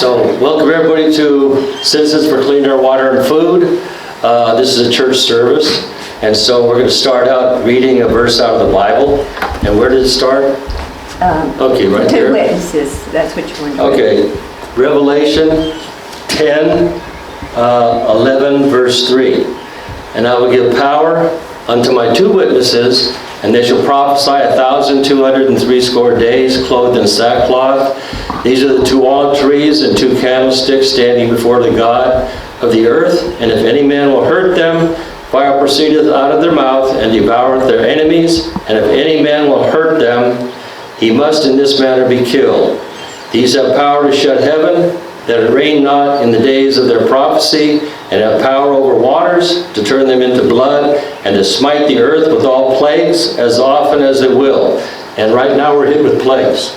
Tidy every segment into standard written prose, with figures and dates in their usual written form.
So, welcome everybody to Citizens for Clean Air, Water, and Food. This is a church service, and so we're going to start out reading a verse out of the Bible. And where did it start? Okay, right Two there. witnesses, that's what you want to do. Okay, Revelation 10, 11, verse 3. And I will give power unto my two witnesses, and they shall prophesy 1,260 days, clothed in sackcloth. These are the two olive trees and two candlesticks standing before the God of the earth. And if any man will hurt them, fire proceedeth out of their mouth, and devoureth their enemies. And if any man will hurt them, he must in this manner be killed. These have power to shut heaven, that it rain not in the days of their prophecy, and have power over waters, to turn them into blood, and to smite the earth with all plagues, as often as they will. And right now we're hit with plagues.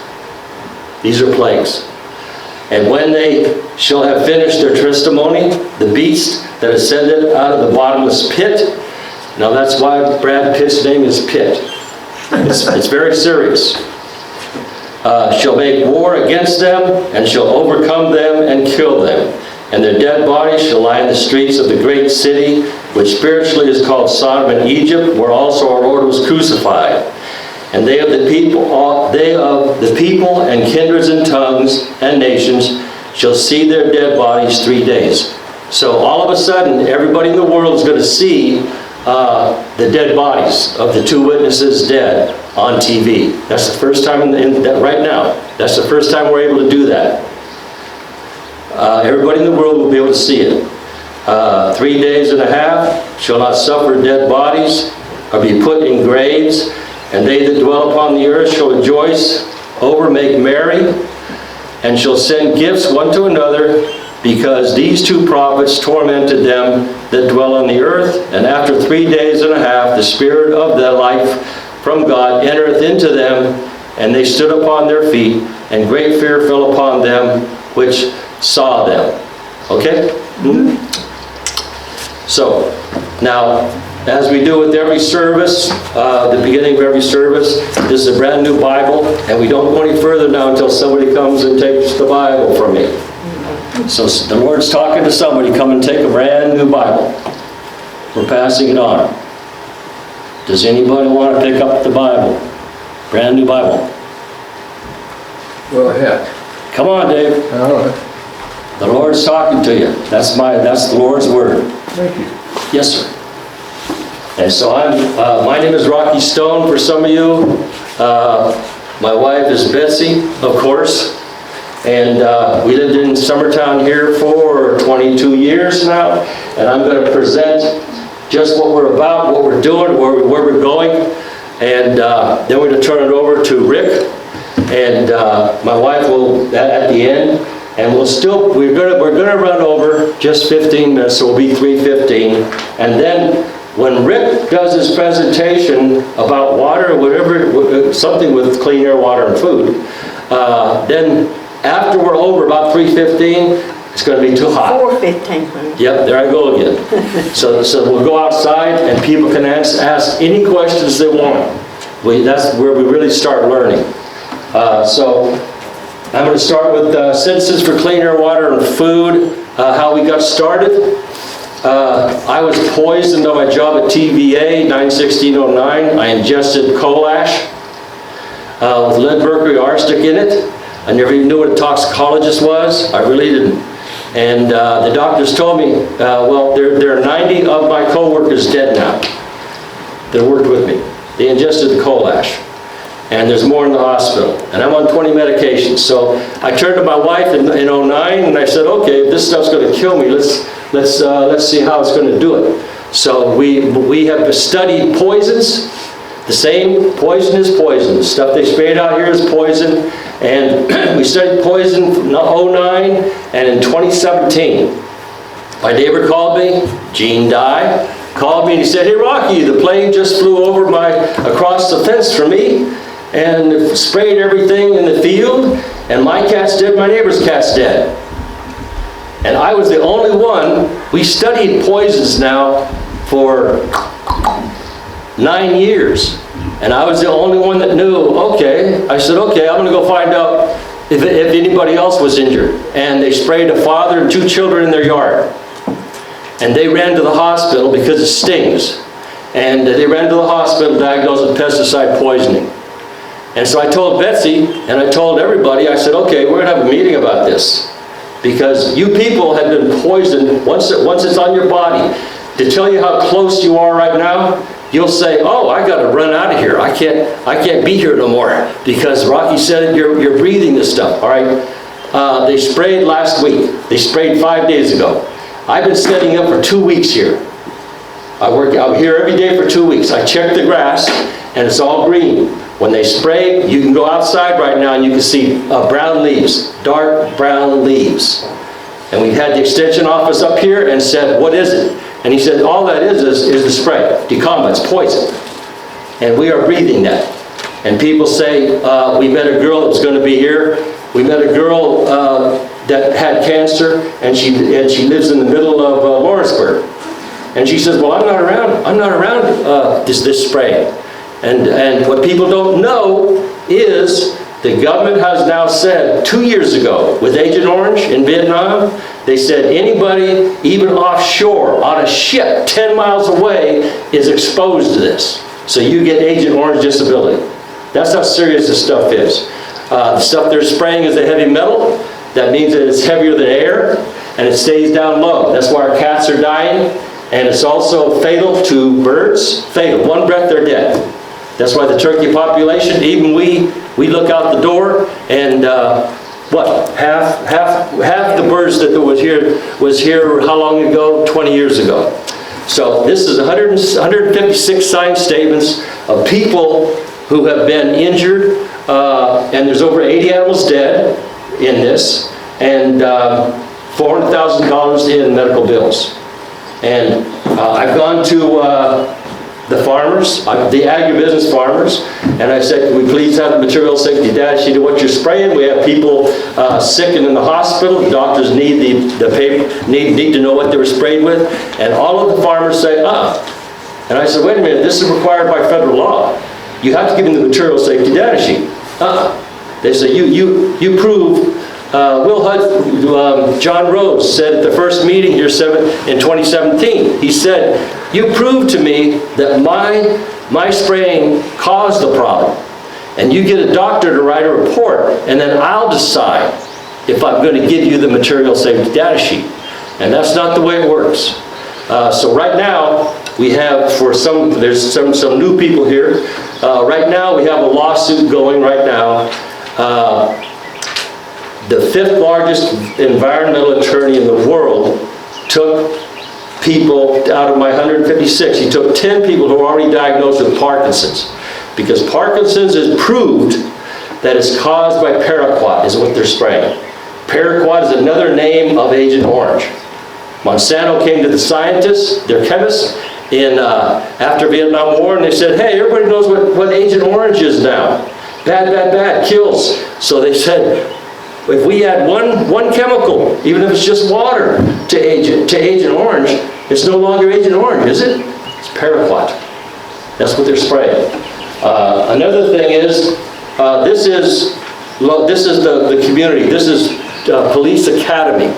These are plagues. And when they shall have finished their testimony, the beast that ascended out of the bottomless pit, now that's why Brad Pitt's name is Pitt. It's very serious. Shall make war against them, and shall overcome them and kill them. And their dead bodies shall lie in the streets of the great city, which spiritually is called Sodom and Egypt, where also our Lord was crucified. And they of the people and kindreds and tongues and nations shall see their dead bodies 3 days. So all of a sudden, everybody in the world is going to see the dead bodies of the two witnesses dead on TV. That's the first time right now. That's the first time we're able to do that. Everybody in the world will be able to see it. 3 days and a half shall not suffer dead bodies, or be put in graves, and they that dwell upon the earth shall rejoice over, make merry, and shall send gifts one to another, because these two prophets tormented them that dwell on the earth. And after 3 days and a half, the Spirit of the life from God entereth into them, and they stood upon their feet, and great fear fell upon them which saw them. Okay? So, now, as we do with every service, the beginning of every service, this is a brand new Bible, and we don't go any further now until somebody comes and takes the Bible from me. So the Lord's talking to somebody, come and take a brand new Bible. We're passing it on. Does anybody want to pick up the Bible? Brand new Bible. Go ahead. Come on, Dave. All right. The Lord's talking to you. That's the Lord's word. Thank you. Yes, sir. And so my name is Rocky Stone for some of you. My wife is Betsy, of course. And we lived in Summertown here for 22 years now. And I'm going to present just what we're about, what we're doing, where we're going. And then we're going to turn it over to Rick. And my wife will, at the end. And we're going to run over just 15 minutes, so it'll be 3:15. And then when Rick does his presentation about water, whatever, something with clean air, water, and food, then after we're over about 3:15, it's going to be too hot. 4:15. Yep, there I go again. So we'll go outside, and people can ask any questions they want. That's where we really start learning. So I'm going to start with Citizens for Clean Air, Water, and Food, how we got started. I was poisoned on my job at TVA, 9/16/09. I ingested coal ash with lead, mercury, arsenic in it. I never even knew what a toxicologist was. I really didn't. And the doctors told me, well, there are 90 of my coworkers dead now that worked with me. They ingested the coal ash. And there's more in the hospital. And I'm on 20 medications. So I turned to my wife in 09, and I said, okay, if this stuff's going to kill me, let's see how it's going to do it. So we have studied poisons. The same poison is poison. The stuff they sprayed out here is poison. And we studied poison from 09, and in 2017, my neighbor called me, Gene Dye, called me and he said, hey Rocky, the plane just flew over across the fence from me, and it sprayed everything in the field, and my cat's dead, my neighbor's cat's dead. And I was the only one. We studied poisons now for 9 years. And I was the only one that knew. Okay. I said, okay, I'm going to go find out if anybody else was injured, and they sprayed a father and 2 children in their yard. And they ran to the hospital because it stings. And they ran to the hospital diagnosed with pesticide poisoning. And so I told Betsy, and I told everybody, I said, okay, we're gonna have a meeting about this. Because you people have been poisoned once it's on your body. To tell you how close you are right now, you'll say, oh, I gotta run out of here. I can't be here no more. Because Rocky said you're breathing this stuff, all right? They sprayed last week. They sprayed 5 days ago. I've been setting up for 2 weeks here. I'm here every day for 2 weeks. I check the grass, and it's all green. When they spray, you can go outside right now and you can see brown leaves, dark brown leaves. And we had the extension office up here and said, what is it? And he said, all that is the spray. Dicamba, it's poison. And we are breathing that. And people say, we met a girl that was going to be here. We met a girl that had cancer, and she lives in the middle of Lawrenceburg. And she says, well, I'm not around this spray. And what people don't know is the government has now said 2 years ago with Agent Orange in Vietnam, they said anybody even offshore on a ship 10 miles away is exposed to this. So you get Agent Orange disability. That's how serious this stuff is. The stuff they're spraying is a heavy metal. That means that it's heavier than air and it stays down low. That's why our cats are dying. And it's also fatal to birds. Fatal. One breath, they're dead. That's why the turkey population, even we look out the door and half the birds that was here how long ago? 20 years ago. So this is 156 signed statements of people who have been injured, and there's over 80 animals dead in this, and $400,000 in medical bills. And I've gone to the farmers, the agribusiness farmers, and I said, can we please have the material safety data sheet of what you're spraying? We have people sick and in the hospital. The doctors need the paper, need to know what they were sprayed with. And all of the farmers say, And I said, wait a minute, this is required by federal law. You have to give them the material safety data sheet. They say, you prove. John Rhodes said at the first meeting here in 2017, he said, you proved to me that my spraying caused the problem. And you get a doctor to write a report, and then I'll decide if I'm going to give you the material safety data sheet. And that's not the way it works. So right now, we have, there's some new people here. Right now, we have a lawsuit going right now. The 5th largest environmental attorney in the world took people out of my 156. He took 10 people who are already diagnosed with Parkinson's. Because Parkinson's is proved that it's caused by paraquat, is what they're spraying. Paraquat is another name of Agent Orange. Monsanto came to the scientists, their chemists, after Vietnam War, and they said, hey, everybody knows what Agent Orange is now. Bad, kills. So they said, if we add one chemical, even if it's just water, to Agent Orange, it's no longer Agent Orange, is it? It's paraquat. That's what they're spraying. Another thing is, this is the community. This is Police Academy.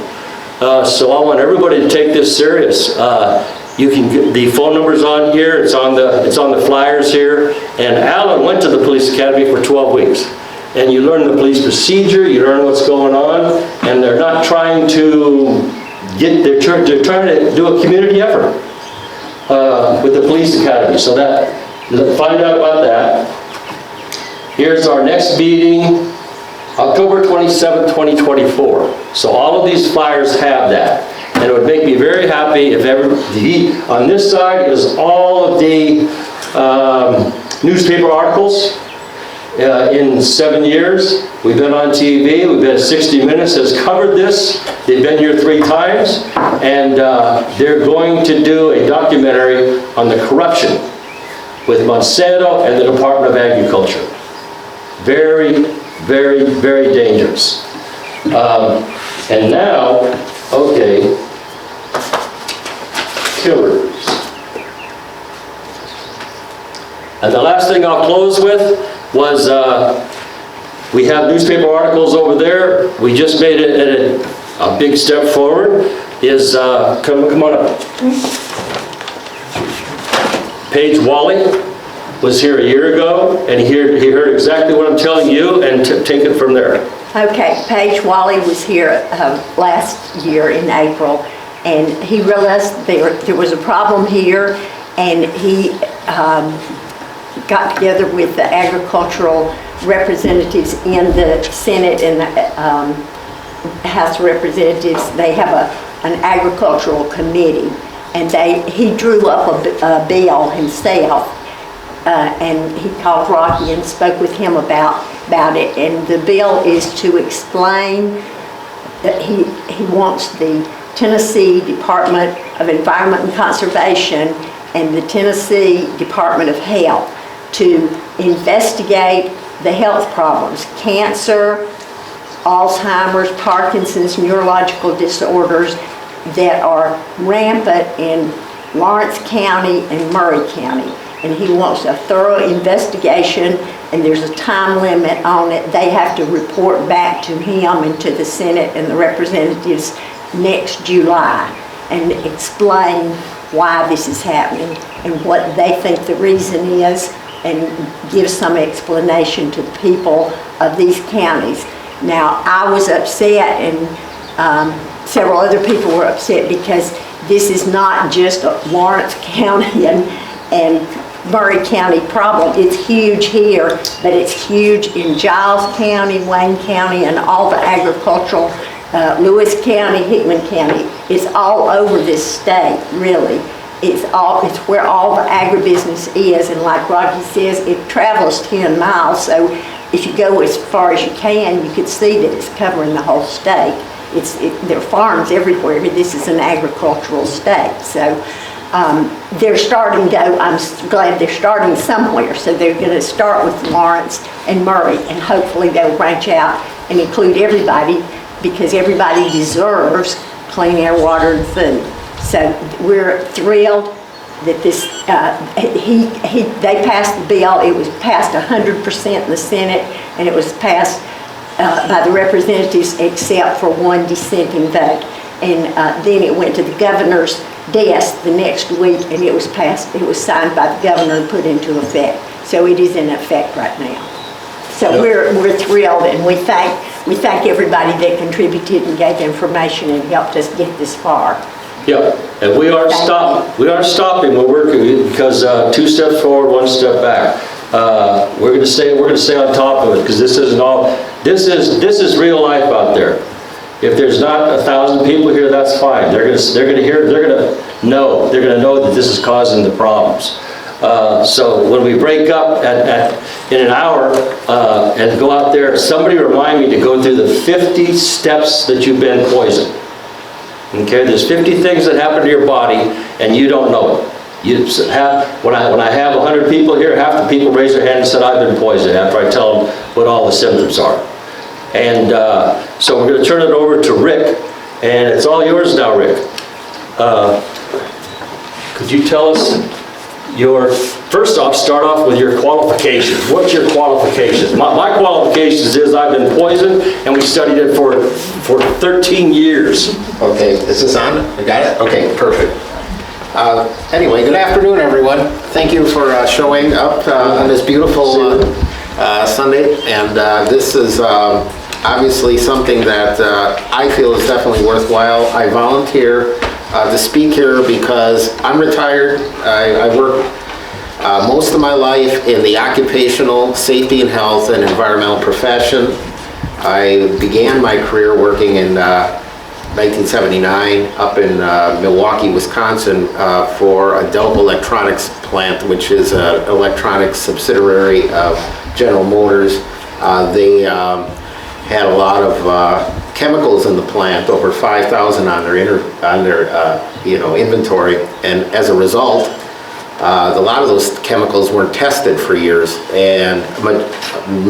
So I want everybody to take this serious. You can get the phone numbers on here. It's on the flyers here. And Alan went to the Police Academy for 12 weeks. And you learn the police procedure, you learn what's going on, and they're not trying to they're trying to do a community effort with the Police Academy. So find out about that. Here's our next meeting, October 27, 2024. So all of these flyers have that. And it would make me very happy if on this side is all of the newspaper articles. In 7 years, we've been on TV, we've been 60 Minutes has covered this. They've been here 3 times, and they're going to do a documentary on the corruption with Monsanto and the Department of Agriculture. Very, very, very dangerous. And now, okay, killers. And the last thing I'll close with was We have newspaper articles over there. We just made it a big step forward. Come on up. Paige Wally was here a year ago, and he heard exactly what I'm telling you, and take it from there. Okay, Paige Wally was here last year in April, and he realized there was a problem here, and he got together with the agricultural representatives in the Senate and the House of Representatives. They have an agricultural committee, and he drew up a bill himself, and he called Rocky and spoke with him about it. And the bill is to explain that he wants the Tennessee Department of Environment and Conservation and the Tennessee Department of Health to investigate the health problems, cancer, Alzheimer's, Parkinson's, neurological disorders that are rampant in Lawrence County and Murray County. And he wants a thorough investigation, and there's a time limit on it. They have to report back to him and to the Senate and the representatives next July and explain why this is happening and what they think the reason is, and give some explanation to the people of these counties. Now, I was upset, and several other people were upset, because this is not just a Lawrence County and Murray County problem. It's huge here, but it's huge in Giles County, Wayne County, and all the agricultural, Lewis County, Hickman County. It's all over this state, really. It's where all the agribusiness is, and like Rocky says, it travels 10 miles, so if you go as far as you can, you could see that it's covering the whole state. There are farms everywhere. This is an agricultural state, so they're starting though. I'm glad they're starting somewhere, so they're going to start with Lawrence and Murray, and hopefully they'll branch out and include everybody, because everybody deserves clean air, water, and food. So we're thrilled that this, they passed the bill. It was passed 100% in the Senate, and it was passed by the representatives except for one dissenting vote. And then it went to the governor's desk the next week, and it was passed. It was signed by the governor and put into effect. So it is in effect right now. So we're thrilled, and we thank everybody that contributed and gave information and helped us get this far. Yeah, and we aren't stopping. We're working, because 2 steps forward, 1 step back. We're going to stay on top of it, because this isn't all. This is real life out there. If there's not 1,000 people here, that's fine. They're going to know that this is causing the problems. So when we break up in an hour and go out there, somebody remind me to go through the 50 steps that you've been poisoned. Okay, there's 50 things that happen to your body, and you don't know it. When I have 100 people here, half the people raise their hand and said, I've been poisoned, after I tell them what all the symptoms are. And so we're going to turn it over to Rick, and it's all yours now, Rick. Could you tell us first off, start off with your qualifications. What's your qualifications? My qualifications is I've been poisoned, and we studied it for 13 years. Okay, is this on? I got it? Okay, perfect. Anyway, good afternoon, everyone. Thank you for showing up on this beautiful Sunday. And this is obviously something that I feel is definitely worthwhile. I volunteer to speak here because I'm retired. I work most of my life in the occupational safety and health and environmental profession. I began my career working in 1979 up in Milwaukee, Wisconsin for a Delta Electronics plant, which is an electronics subsidiary of General Motors. They had a lot of chemicals in the plant, over 5,000 on their inventory, and as a result, a lot of those chemicals weren't tested for years, and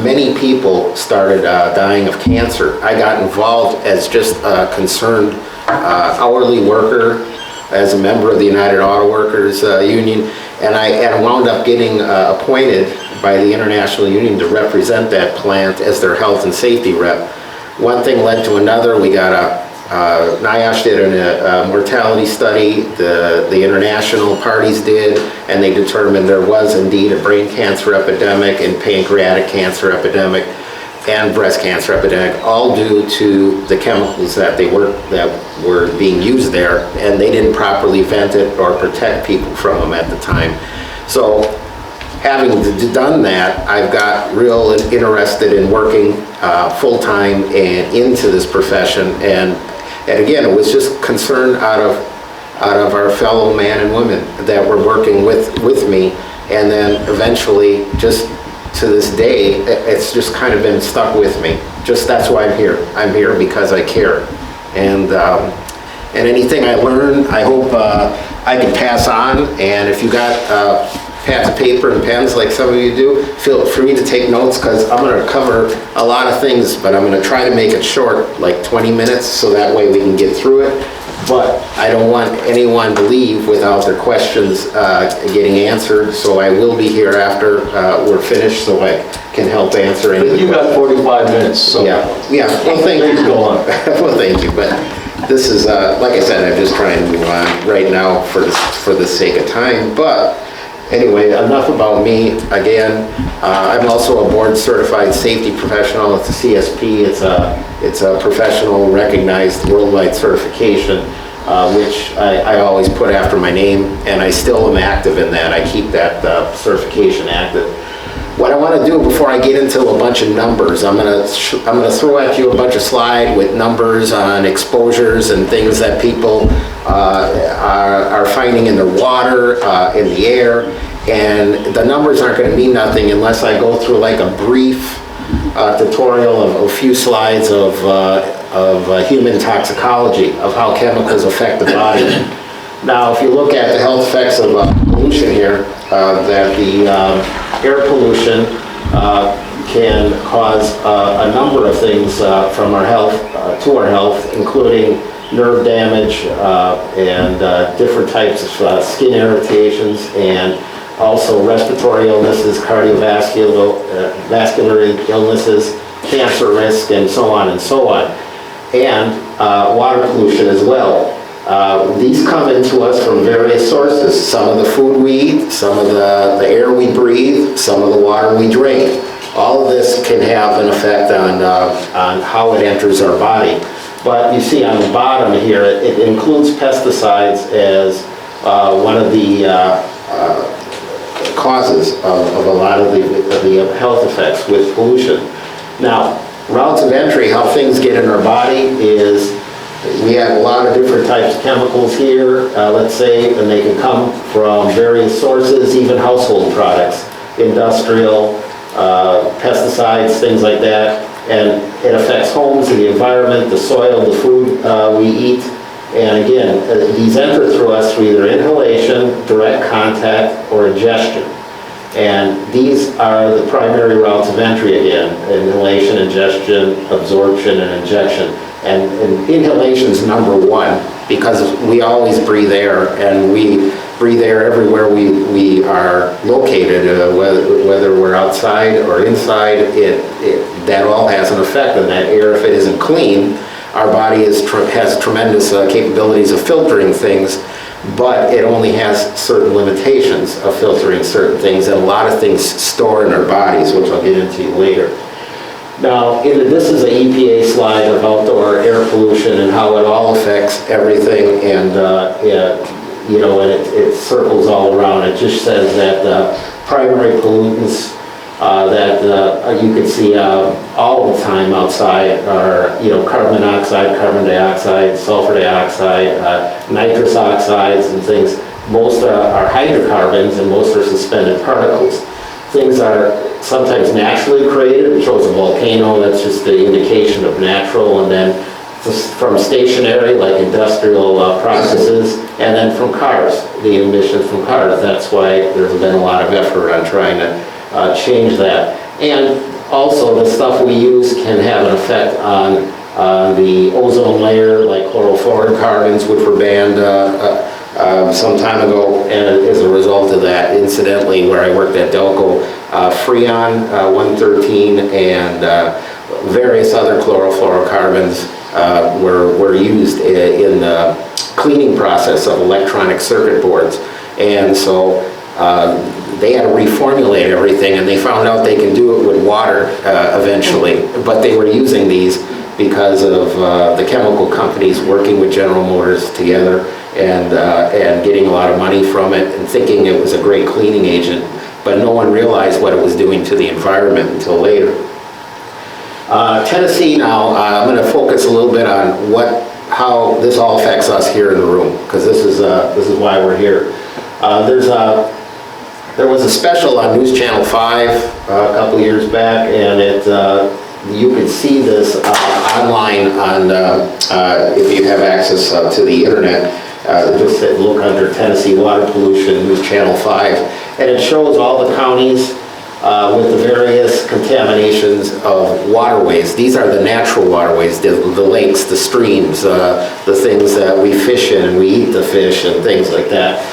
many people started dying of cancer. I got involved as just a concerned hourly worker, as a member of the United Auto Workers Union, and I wound up getting appointed by the International Union to represent that plant as their health and safety rep. One thing led to another. We got NIOSH did a mortality study, the international parties did, and they determined there was indeed a brain cancer epidemic and pancreatic cancer epidemic and breast cancer epidemic, all due to the chemicals that were being used there, and they didn't properly vent it or protect people from them at the time. So having done that, I've got real interested in working full-time and into this profession, and again, it was just concern out of our fellow men and women that were working with me, and then eventually, just to this day, it's just kind of been stuck with me. Just that's why I'm here. I'm here because I care, and anything I learn, I hope I can pass on. And if you got pads of paper and pens like some of you do, feel free to take notes, because I'm going to cover a lot of things, but I'm going to try to make it short, like 20 minutes, so that way we can get through it. But I don't want anyone to leave without their questions getting answered, so I will be here after we're finished, so I can help answer any of the You got questions. 45 minutes, so. Yeah, well, thank you. Please go on. Well, thank you, but this is, like I said, I'm just trying to move on right now for the sake of time. But anyway, enough about me. Again, I'm also a board certified safety professional. It's a CSP. It's a professional recognized worldwide certification, which I always put after my name, and I still am active in that. I keep that certification active. What I want to do before I get into a bunch of numbers, I'm going to throw at you a bunch of slides with numbers on exposures and things that people are finding in their water, in the air, and the numbers aren't going to mean nothing unless I go through like a brief tutorial of a few slides of human toxicology, of how chemicals affect the body. Now, if you look at the health effects of pollution here, that the air pollution can cause a number of things from our health to our health, including nerve damage and different types of skin irritations, and also respiratory illnesses, cardiovascular vascular illnesses, cancer risk, and so on and so on, and water pollution as well. These come into us from various sources. Some of the food we eat, some of the air we breathe, some of the water we drink. All of this can have an effect on how it enters our body. But you see on the bottom here, it includes pesticides as one of the causes of a lot of the health effects with pollution. Now, routes of entry, how things get in our body is, we have a lot of different types of chemicals here, let's say, and they can come from various sources, even household products, industrial, pesticides, things like that, and it affects homes and the environment, the soil, the food we eat. And again, these enter through us through either inhalation, direct contact, or ingestion. And these are the primary routes of entry again: inhalation, ingestion, absorption, and injection. And inhalation is number one, because we always breathe air, and we breathe air everywhere we are located, whether we're outside or inside. That all has an effect on that air. If it isn't clean, our body has tremendous capabilities of filtering things, but it only has certain limitations of filtering certain things, and a lot of things store in our bodies, which I'll get into later. Now, this is an EPA slide of outdoor air pollution and how it all affects everything, and you know, and it circles all around. It just says that the primary pollutants that you can see all the time outside are, you know, carbon monoxide, carbon dioxide, sulfur dioxide, nitrous oxides, and things. Most are hydrocarbons, and most are suspended particles. Things are sometimes naturally created. It shows a volcano. That's just the indication of natural. And then from stationary, like industrial processes, and then from cars, the emissions from cars. That's why there's been a lot of effort on trying to change that. And also, the stuff we use can have an effect on the ozone layer, like chlorofluorocarbons, which were banned some time ago, and as a result of that, incidentally, where I worked at Delco, Freon 113 and various other chlorofluorocarbons were used in the cleaning process of electronic circuit boards. And so they had to reformulate everything, and they found out they can do it with water eventually, but they were using these because of the chemical companies working with General Motors together and getting a lot of money from it and thinking it was a great cleaning agent, but no one realized what it was doing to the environment until later. Tennessee now, I'm going to focus a little bit on how this all affects us here in the room, because this is why we're here. There was a special on News Channel 5 a couple years back, and you could see this online if you have access to the internet. Just look under Tennessee water pollution, News Channel 5, and it shows all the counties with the various contaminations of waterways. These are the natural waterways, the lakes, the streams, the things that we fish in and we eat the fish and things like that.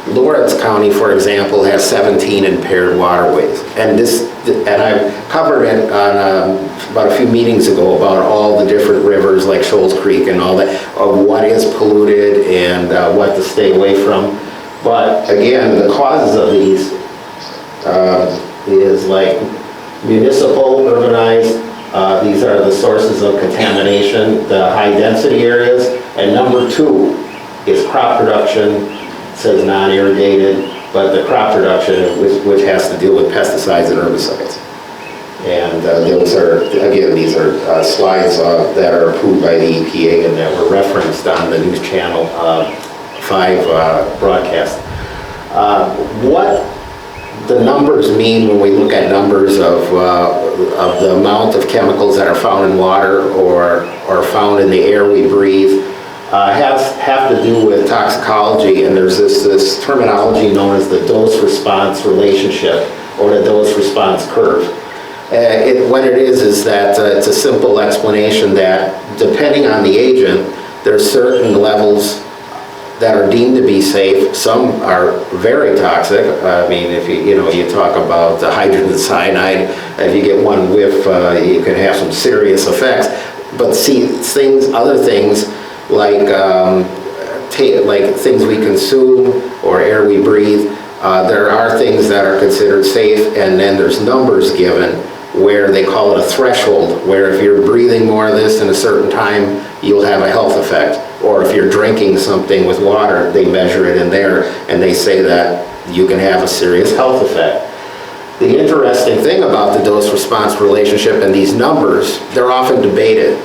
Lawrence County, for example, has 17 impaired waterways. And I covered it on about a few meetings ago about all the different rivers like Shoals Creek and all that, of what is polluted and what to stay away from. But again, the causes of these is like municipal, urbanized, these are the sources of contamination, the high density areas, and number 2 is crop production. It says non-irrigated, but the crop production, which has to deal with pesticides and herbicides. And those are, again, these are slides that are approved by the EPA and that were referenced on the News Channel 5 broadcast. What the numbers mean when we look at numbers of the amount of chemicals that are found in water or found in the air we breathe have to do with toxicology, and there's this terminology known as the dose-response relationship or the dose-response curve. What it is that it's a simple explanation that depending on the agent, there's certain levels that are deemed to be safe. Some are very toxic. I mean, if you talk about the hydrogen cyanide, if you get one whiff, you can have some serious effects. But see, other things like things we consume or air we breathe, there are things that are considered safe, and then there's numbers given where they call it a threshold, where if you're breathing more of this in a certain time, you'll have a health effect. Or if you're drinking something with water, they measure it in there, and they say that you can have a serious health effect. The interesting thing about the dose-response relationship and these numbers, they're often debated.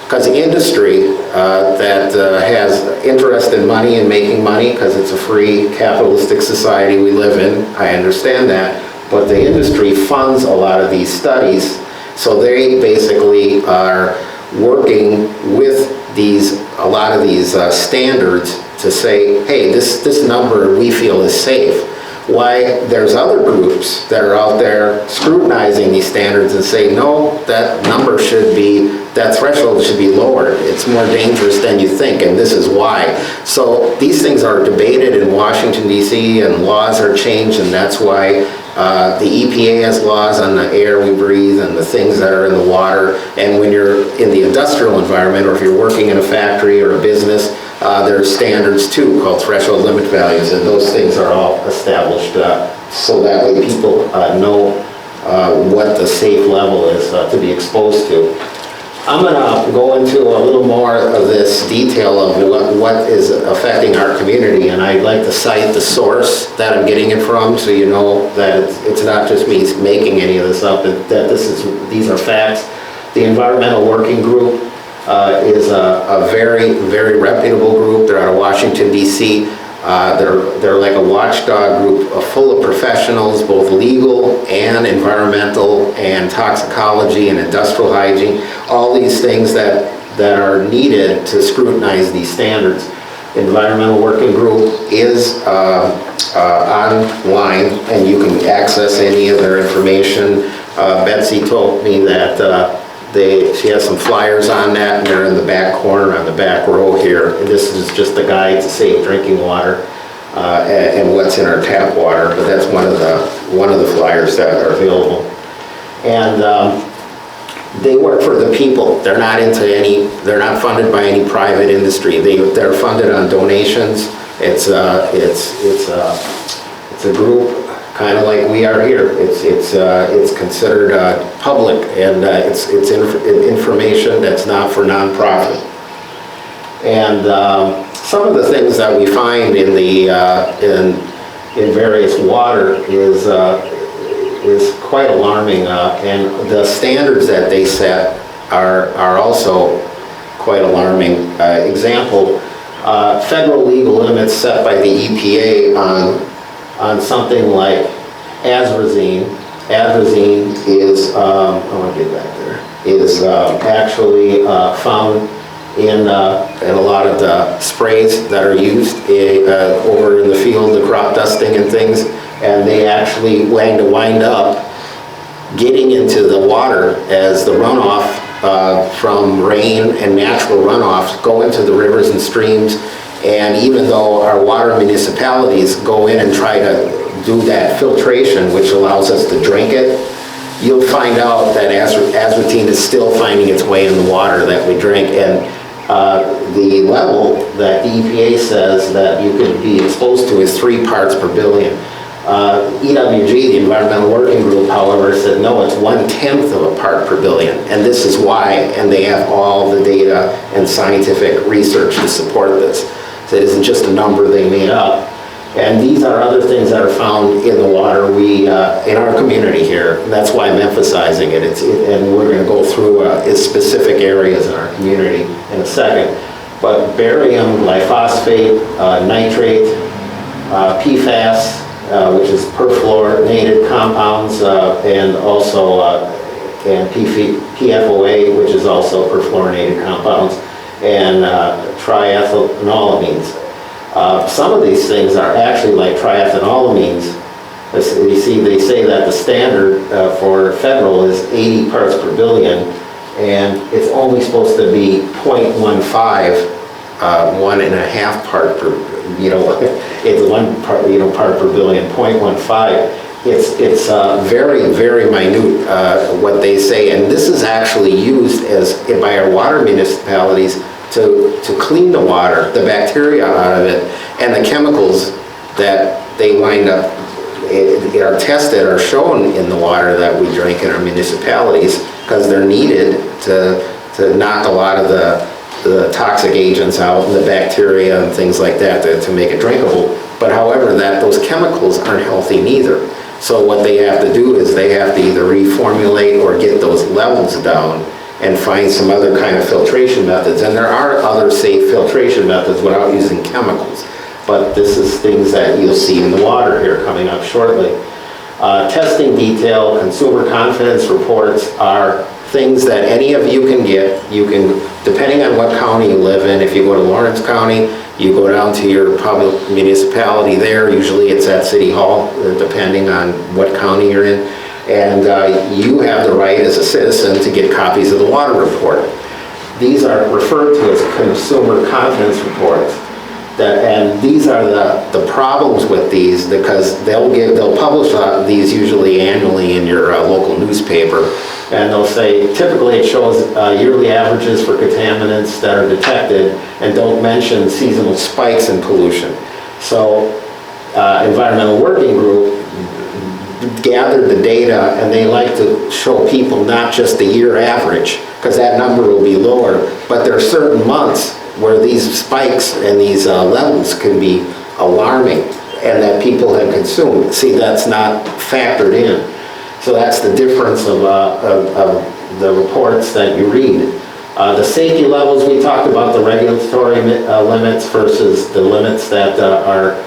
Because the industry that has interest in money and making money, because it's a free capitalistic society we live in, I understand that, but the industry funds a lot of these studies, so they basically are working with a lot of these standards to say, hey, this number we feel is safe. Why there's other groups that are out there scrutinizing these standards and say, no, that threshold should be lowered. It's more dangerous than you think, and this is why. So these things are debated in Washington, D.C., and laws are changed, and that's why the EPA has laws on the air we breathe and the things that are in the water. And when you're in the industrial environment, or if you're working in a factory or a business, there's standards too called threshold limit values, and those things are all established so that way people know what the safe level is to be exposed to. I'm going to go into a little more of this detail of what is affecting our community, and I'd like to cite the source that I'm getting it from, so you know that it's not just me making any of this up, that these are facts. The Environmental Working Group is a very, very reputable group. They're out of Washington, D.C. They're like a watchdog group full of professionals, both legal and environmental and toxicology and industrial hygiene, all these things that are needed to scrutinize these standards. Environmental Working Group is online, and you can access any of their information. Betsy told me that She has some flyers on that, and they're in the back corner on the back row here. And this is just a guide to safe drinking water and what's in our tap water, but that's one of the flyers that are available. And they work for the people. They're not funded by any private industry. They're funded on donations. It's a group kind of like we are here. It's considered public, and it's information that's not for nonprofit. And some of the things that we find in the in various water is quite alarming, and the standards that they set are also quite alarming. Example, federal legal limits set by the EPA on something like atrazine. Atrazine is, I want to get back there, is actually found in a lot of the sprays that are used over in the field, the crop dusting and things, and they actually wind up getting into the water as the runoff from rain and natural runoffs go into the rivers and streams. And even though our water municipalities go in and try to do that filtration, which allows us to drink it, you'll find out that azotine is still finding its way in the water that we drink. And the level that the EPA says that you could be exposed to is 3 parts per billion. EWG, the Environmental Working Group, however, said no, it's 1/10 of a part per billion. And this is why, and they have all the data and scientific research to support this. So it isn't just a number they made up. And these are other things that are found in the water in our community here. And that's why I'm emphasizing it. And we're going to go through specific areas in our community in a second. But barium, glyphosate, nitrate, PFAS, which is perfluorinated compounds, and also and PFOA, which is also perfluorinated compounds, and triethanolamines. Some of these things are actually like triethanolamines. You see, they say that the standard for federal is 80 parts per billion, and it's only supposed to be 0.15, 1.5 part per, it's 1 part, part per billion, 0.15. It's very, very minute what they say, and this is actually used by our water municipalities to clean the water, the bacteria out of it, and the chemicals that they wind up are tested or shown in the water that we drink in our municipalities, because they're needed to knock a lot of the toxic agents out and the bacteria and things like that to make it drinkable. But however, those chemicals aren't healthy neither. So what they have to do is they have to either reformulate or get those levels down and find some other kind of filtration methods. And there are other safe filtration methods without using chemicals. But this is things that you'll see in the water here coming up shortly. Testing detail, consumer confidence reports are things that any of you can get. You can, depending on what county you live in, if you go to Lawrence County, you go down to your public municipality there, usually it's at City Hall, depending on what county you're in. And you have the right as a citizen to get copies of the water report. These are referred to as consumer confidence reports. And these are the problems with these, because they'll publish these usually annually in your local newspaper, and they'll say typically it shows yearly averages for contaminants that are detected and don't mention seasonal spikes in pollution. So Environmental Working Group gathered the data, and they like to show people not just the year average, because that number will be lower, but there are certain months where these spikes and these levels can be alarming and that people have consumed. See, that's not factored in. So that's the difference of the reports that you read. The safety levels, we talked about the regulatory limits versus the limits that are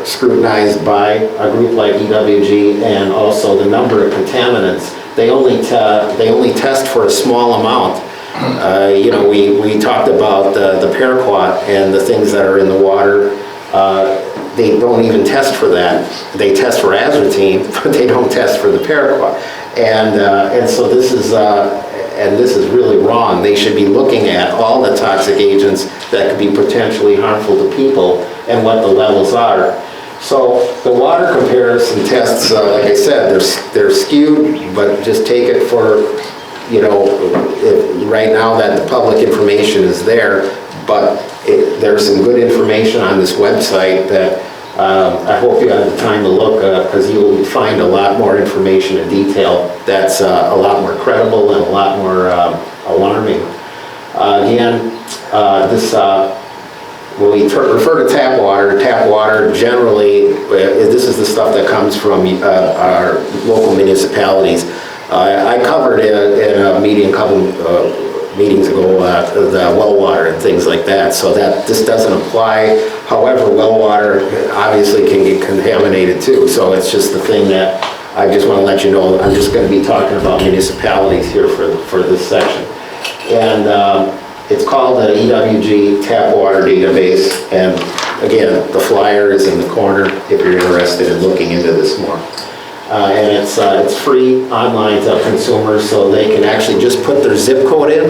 scrutinized by a group like EWG, and also the number of contaminants. They only test for a small amount. We talked about the paraquat and the things that are in the water. They don't even test for that. They test for azotine, but they don't test for the paraquat. And so this is really wrong. They should be looking at all the toxic agents that could be potentially harmful to people and what the levels are. So the water comparison tests, like I said, they're skewed, but just take it for, right now that the public information is there, but there's some good information on this website that I hope you have the time to look, because you'll find a lot more information in detail that's a lot more credible and a lot more alarming. Again, when we refer to tap water generally, this is the stuff that comes from our local municipalities. I covered in a meeting a couple meetings ago the well water and things like that, so that this doesn't apply. However, well water obviously can get contaminated too, so it's just the thing that I just want to let you know. I'm just going to be talking about municipalities here for this section. And it's called the EWG Tap Water Database, and again, the flyer is in the corner if you're interested in looking into this more. And it's free online to consumers, so they can actually just put their zip code in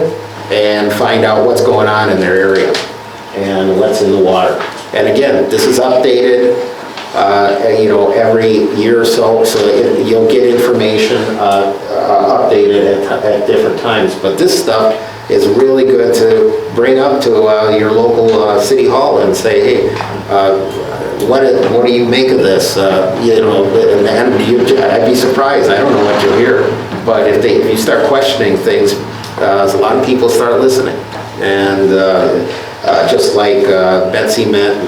and find out what's going on in their area and what's in the water. And again, this is updated every year or so, you'll get information updated at different times. But this stuff is really good to bring up to your local city hall and say, hey, what do you make of this? And I'd be surprised. I don't know what you'll hear, but if you start questioning things, a lot of people start listening. And just like Betsy meant,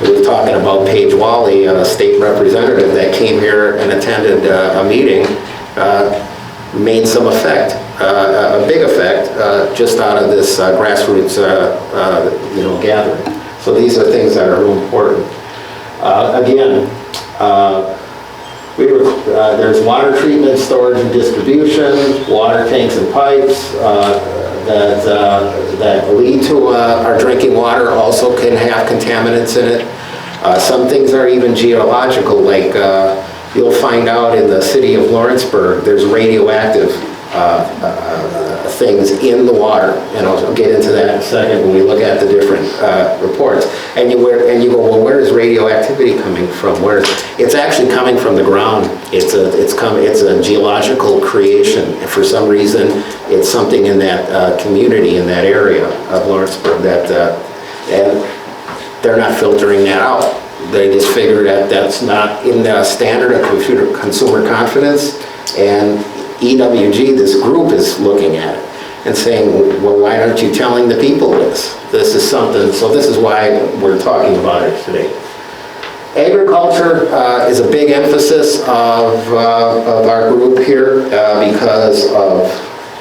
we were talking about Paige Wally, a state representative that came here and attended a meeting, made some effect, a big effect, just out of this grassroots, gathering. So these are things that are real important. Again, there's water treatment, storage, and distribution, water tanks and pipes that lead to our drinking water also can have contaminants in it. Some things are even geological, like you'll find out in the city of Lawrenceburg, there's radioactive things in the water, and I'll get into that in a second when we look at the different reports. And you go, well, where is radioactivity coming from? It's actually coming from the ground. It's a geological creation. And for some reason, it's something in that community, in that area of Lawrenceburg that, and they're not filtering that out. They just figured that that's not in the standard of consumer confidence, and EWG, this group, is looking at it and saying, well, why aren't you telling the people this? This is something, so this is why we're talking about it today. Agriculture is a big emphasis of our group here because of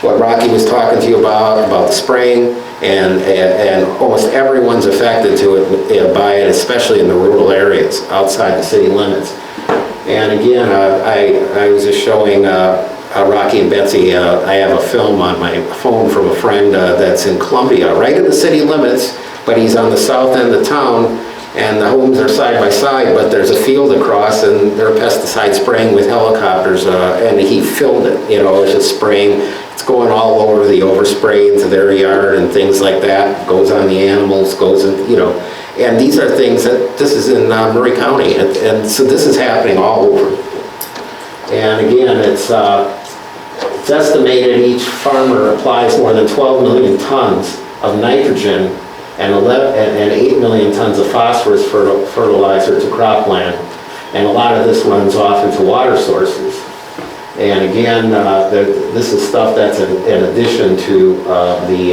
what Rocky was talking to you about the spraying, and almost everyone's affected by it, especially in the rural areas outside the city limits. And again, I was just showing Rocky and Betsy, I have a film on my phone from a friend that's in Columbia, right in the city limits, but he's on the south end of town, and the homes are side by side, but there's a field across, and they're pesticide spraying with helicopters, and he filmed it, it's just spraying. It's going all over the overspray into their yard and things like that, goes on the animals, goes in, and these are things that, this is in Murray County, and so this is happening all over. And again, it's estimated each farmer applies more than 12 million tons of nitrogen and 8 million tons of phosphorus fertilizer to cropland. And a lot of this runs off into water sources. And again, this is stuff that's in addition to the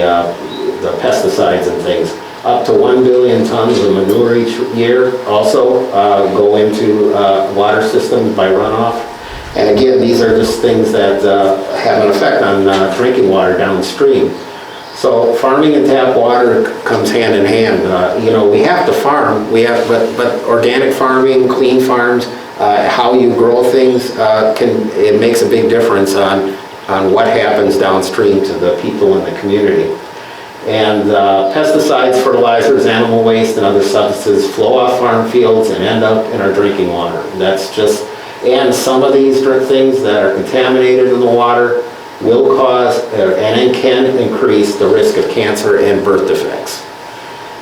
pesticides and things. Up to 1 billion tons of manure each year also go into water systems by runoff. And again, these are just things that have an effect on drinking water downstream. So farming and tap water comes hand in hand. We have to farm, but organic farming, clean farms, how you grow things, it makes a big difference on what happens downstream to the people in the community. And pesticides, fertilizers, animal waste, and other substances flow off farm fields and end up in our drinking water. And that's just, And some of these things that are contaminated in the water will cause and can increase the risk of cancer and birth defects.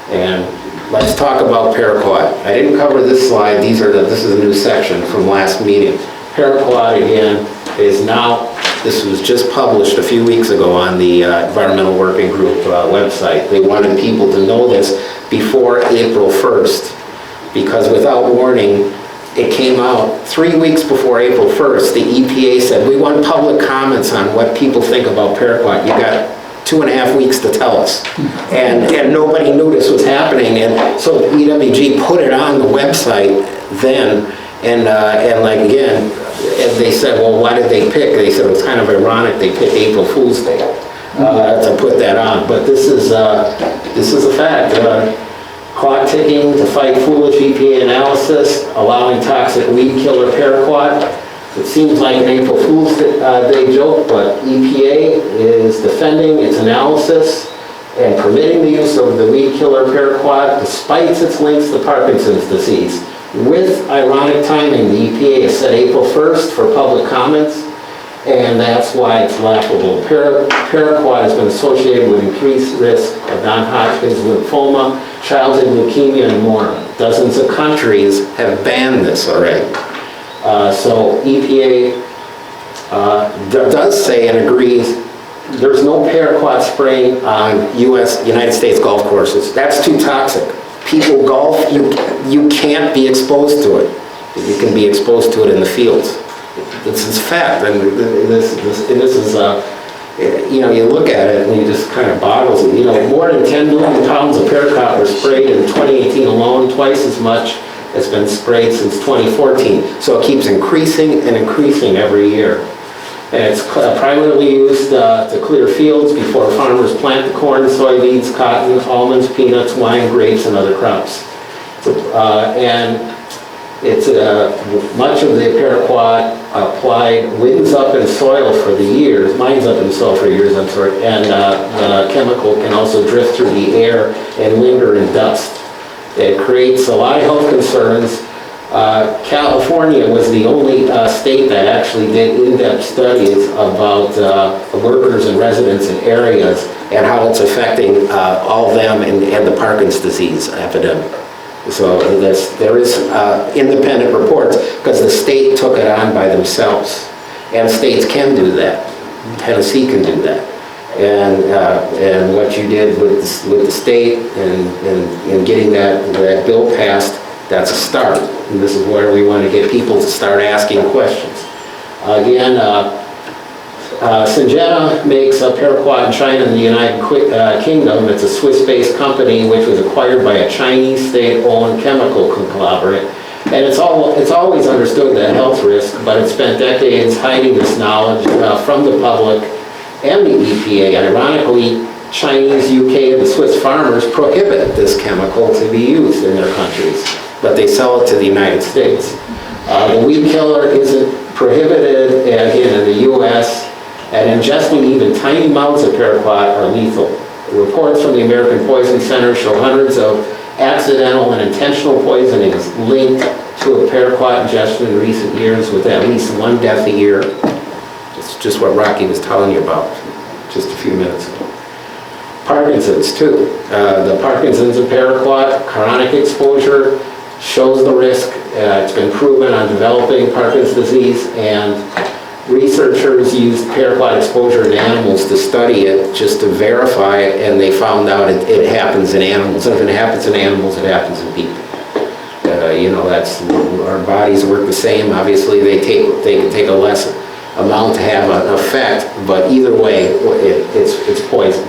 And let's talk about paraquat. I didn't cover this slide. This is a new section from last meeting. Paraquat, again, is now, this was just published a few weeks ago on the Environmental Working Group website. They wanted people to know this before April 1st, because without warning, it came out 3 weeks before April 1st. The EPA said, we want public comments on what people think about paraquat. You got 2.5 weeks to tell us. And nobody knew this was happening. And so EWG put it on the website then. And like, again, and they said, well, why did they pick? They said it was kind of ironic they picked April Fool's Day to put that on. But this is a fact. Clock ticking to fight foolish EPA analysis, allowing toxic weed killer paraquat. It seems like an April Fool's Day joke, but EPA is defending its analysis and permitting the use of the weed killer paraquat despite its links to Parkinson's disease. With ironic timing, the EPA has set April 1st for public comments, and that's why it's laughable. Paraquat has been associated with increased risk of non-Hodgkin's lymphoma, childhood leukemia, and more. Dozens of countries have banned this already. So EPA does say and agrees there's no paraquat spraying on United States golf courses. That's too toxic. People golf, you can't be exposed to it. You can be exposed to it in the fields. This is fact, and this is, you look at it and you just kind of boggles it. More than 10 million pounds of paraquat were sprayed in 2018 alone, twice as much has been sprayed since 2014. So it keeps increasing and increasing every year. And it's primarily used to clear fields before farmers plant the corn, soybeans, cotton, almonds, peanuts, wine, grapes, and other crops. And it's much of the paraquat applied winds up in soil for the years, mines up in soil for years, I'm sorry, and the chemical can also drift through the air and linger in dust. It creates a lot of health concerns. California was the only state that actually did in-depth studies about workers and residents in areas and how it's affecting all of them and the Parkinson's disease epidemic. So there is independent reports because the state took it on by themselves. And states can do that. Tennessee can do that. And what you did with the state and getting that bill passed, that's a start. And this is where we want to get people to start asking questions. Again, Syngenta makes a paraquat in China and the United Kingdom. It's a Swiss-based company which was acquired by a Chinese state-owned chemical conglomerate. And it's always understood that health risk, but it spent decades hiding this knowledge from the public and the EPA. Ironically, Chinese, UK, and the Swiss farmers prohibit this chemical to be used in their countries, but they sell it to the United States. The weed killer isn't prohibited, again, in the U.S., and ingesting even tiny amounts of paraquat are lethal. Reports from the American Poison Center show hundreds of accidental and intentional poisonings linked to a paraquat ingestion in recent years, with at least one death a year. It's just what Rocky was telling you about just a few minutes ago. Parkinson's too. The Parkinson's and paraquat, chronic exposure shows the risk. It's been proven on developing Parkinson's disease, and researchers used paraquat exposure in animals to study it just to verify it, and they found out it happens in animals. And if it happens in animals, it happens in people. That's, our bodies work the same. Obviously, they can take a less amount to have an effect, but either way, it's poison.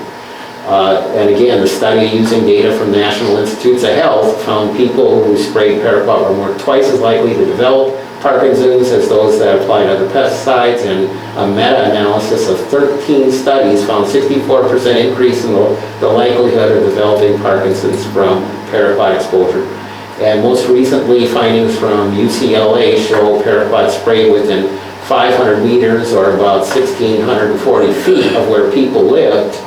And again, the study using data from National Institutes of Health found people who sprayed paraquat were twice as likely to develop Parkinson's as those that applied other pesticides, and a meta-analysis of 13 studies found 64% increase in the likelihood of developing Parkinson's from paraquat exposure. And most recently, findings from UCLA show paraquat sprayed within 500 meters, or about 1,640 feet of where people lived,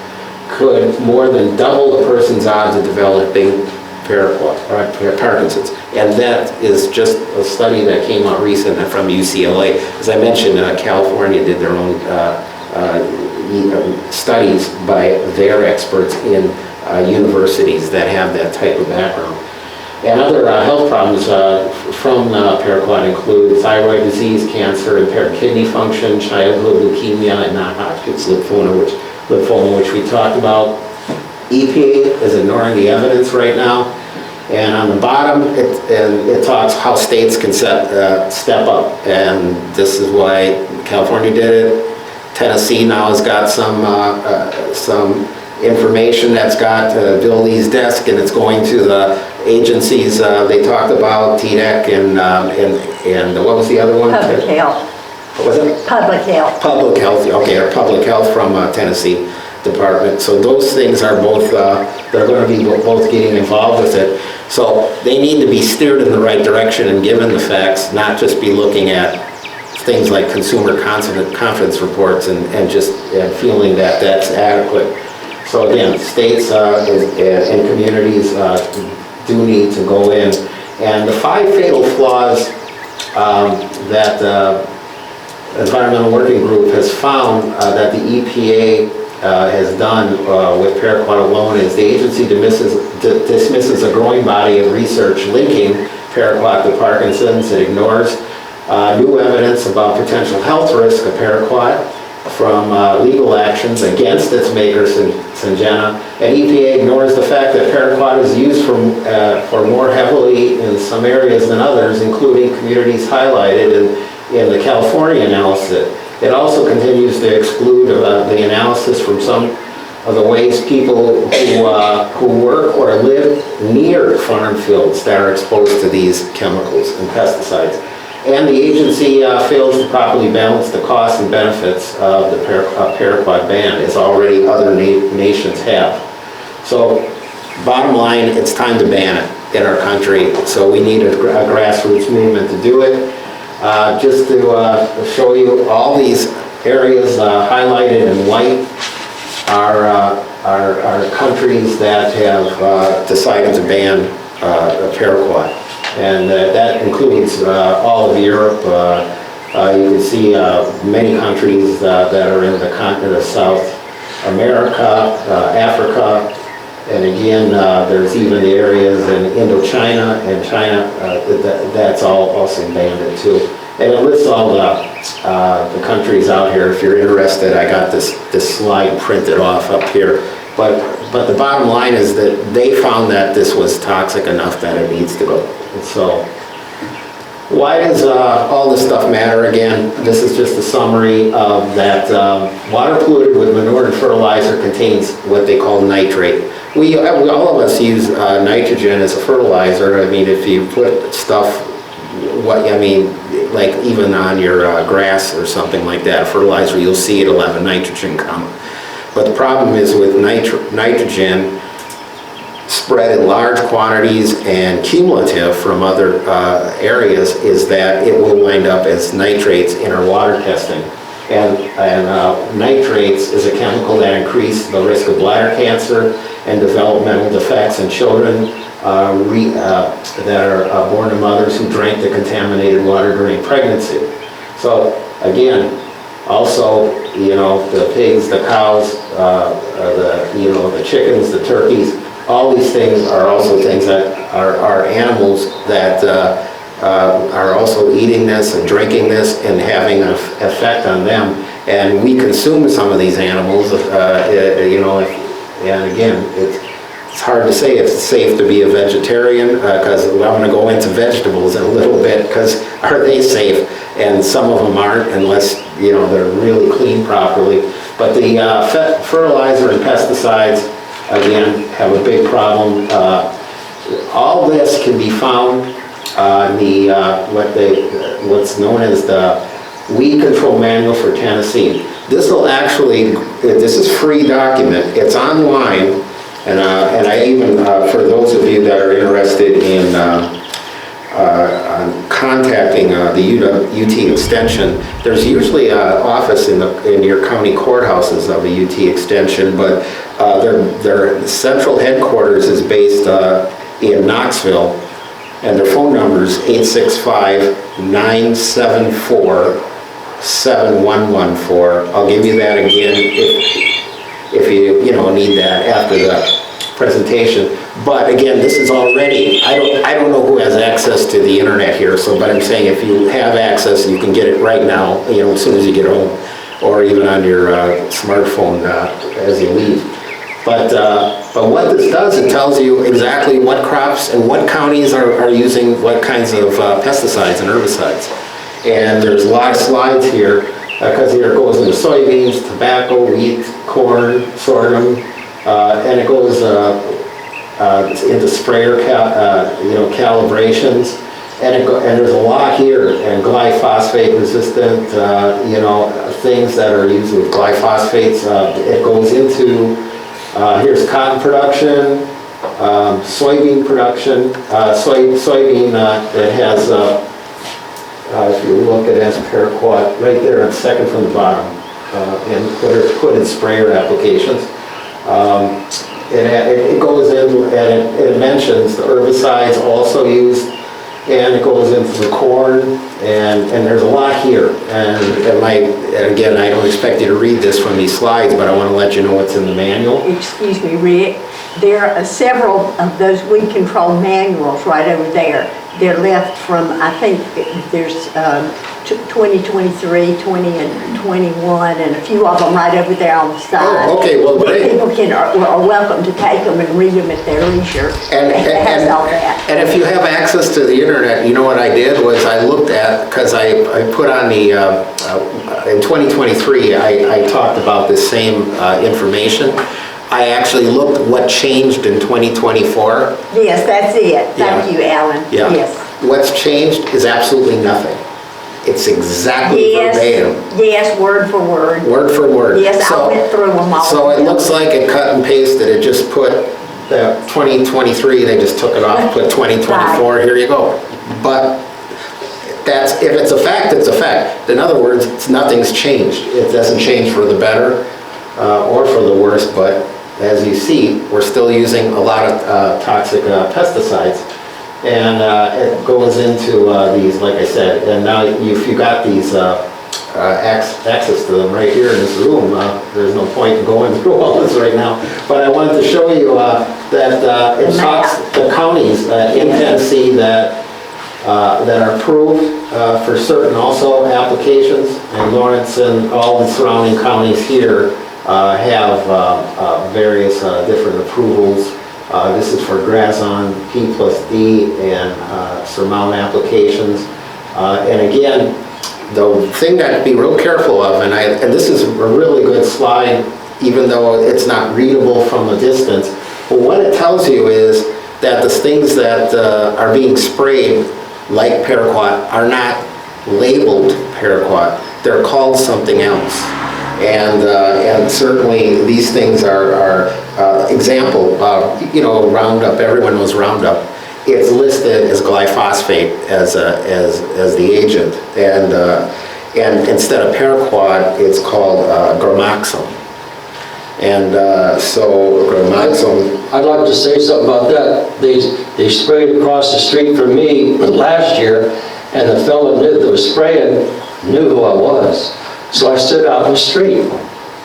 could more than double a person's odds of developing paraquat, or Parkinson's. And that is just a study that came out recently from UCLA. As I mentioned, California did their own studies by their experts in universities that have that type of background. And other health problems from paraquat include thyroid disease, cancer, impaired kidney function, childhood leukemia, and non-Hodgkin's lymphoma, which we talked about. EPA is ignoring the evidence right now. And on the bottom, it talks how states can step up. And this is why California did it. Tennessee now has got some information that's got Bill Lee's desk, and it's going to the agencies they talked about, TDEC and what was the other one? Public health. What was it? Public health. Public health, okay, or public health from Tennessee Department. So those things are both, they're going to be both getting involved with it. So they need to be steered in the right direction and given the facts, not just be looking at things like consumer confidence reports and just feeling that that's adequate. So again, states and communities do need to go in. And the 5 fatal flaws that the Environmental Working Group has found that the EPA has done with paraquat alone is the agency dismisses a growing body of research linking paraquat to Parkinson's. It ignores new evidence about potential health risk of paraquat from legal actions against its maker, Syngenta. And EPA ignores the fact that paraquat is used for more heavily in some areas than others, including communities highlighted in the California analysis. It also continues to exclude the analysis from some of the ways people who work or live near farm fields that are exposed to these chemicals and pesticides. And the agency fails to properly balance the costs and benefits of the paraquat ban, as already other nations have. So, bottom line, it's time to ban it in our country. So we need a grassroots movement to do it. Just to show you, all these areas highlighted in white are countries that have decided to ban paraquat. And that includes all of Europe. You can see many countries that are in the continent of South America, Africa, and again, there's even the areas in Indochina and China that's all also banned too. And it lists all the countries out here. If you're interested, I got this slide printed off up here. But the bottom line is that they found that this was toxic enough that it needs to go. And so, why does all this stuff matter? Again, this is just a summary of that water polluted with manure and fertilizer contains what they call nitrate. All of us use nitrogen as a fertilizer. I mean, if you put stuff, like even on your grass or something like that, fertilizer, you'll see it'll have a nitrogen count. But the problem is with nitrogen spread in large quantities and cumulative from other areas is that it will wind up as nitrates in our water testing. And nitrates is a chemical that increases the risk of bladder cancer and developmental defects in children that are born to mothers who drank the contaminated water during pregnancy. So again, also, the pigs, the cows, the chickens, the turkeys, all these things are also things that are animals that are also eating this and drinking this and having an effect on them. And we consume some of these animals, and again, it's hard to say if it's safe to be a vegetarian, because I'm going to go into vegetables in a little bit, because are they safe? And some of them aren't unless, they're really cleaned properly. But the fertilizer and pesticides, again, have a big problem. All this can be found on what's known as the Weed Control Manual for Tennessee. This is free document. It's online, and I even, for those of you that are interested in contacting the UT Extension, there's usually an office in your county courthouses of the UT Extension, but their central headquarters is based in Knoxville, and their phone number is 865-974-7114. I'll give you that again if you need that after the presentation. But again, this is already, I don't know who has access to the internet here, but I'm saying if you have access, you can get it right now, as soon as you get home, or even on your smartphone as you leave. But what this does, it tells you exactly what crops and what counties are using what kinds of pesticides and herbicides. And there's a lot of slides here, because here it goes into soybeans, tobacco, wheat, corn, sorghum, and it goes into sprayer calibrations, and there's a lot here, and glyphosate resistant, things that are used with glyphosates. It goes into, here's cotton production, soybean production, soybean that has, if you look at as paraquat, right there, it's second from the bottom, and put in sprayer applications. It goes in and it mentions the herbicides also used, and it goes into the corn, and there's a lot here. And again, I don't expect you to read this from these slides, but I want to let you know what's in the manual. Excuse me, Rick, there are several of those weed control manuals right over there. They're left from, I think there's 2023, 20 and 21, and a few of them right over there on the side. Oh, okay, well, great. People are welcome to take them and read them at their leisure. It has all that. And if you have access to the internet, you know what I did was I looked at, because I put on the, in 2023, I talked about this same information. I actually looked what changed in 2024. Yes, that's it. Thank you, Alan. Yeah. Yes. What's changed is absolutely nothing. It's exactly verbatim. Yes, word for word. Word for word. Yes, I went through them all. So it looks like it cut and pasted. It just put the 2023, they just took it off, put 2024, here you go. But if it's a fact, it's a fact. In other words, nothing's changed. It doesn't change for the better or for the worse, but as you see, we're still using a lot of toxic pesticides. And it goes into these, like I said, and now if you got these access to them right here in this room, there's no point in going through all this right now. But I wanted to show you that it talks the counties in Tennessee that are approved for certain also applications, and Lawrence and all the surrounding counties here have various different approvals. This is for Grazon, P+D, and Surmount applications. And again, the thing that to be real careful of, and this is a really good slide, even though it's not readable from a distance, but what it tells you is that the things that are being sprayed, like paraquat, are not labeled paraquat. They're called something else. And certainly these things are example, Roundup, everyone knows Roundup. It's listed as glyphosate as the agent, and instead of paraquat, it's called gramoxone. And so gramoxone. I'd like to say something about that. They sprayed across the street from me last year, and the fellow that was spraying knew who I was. So I stood out in the street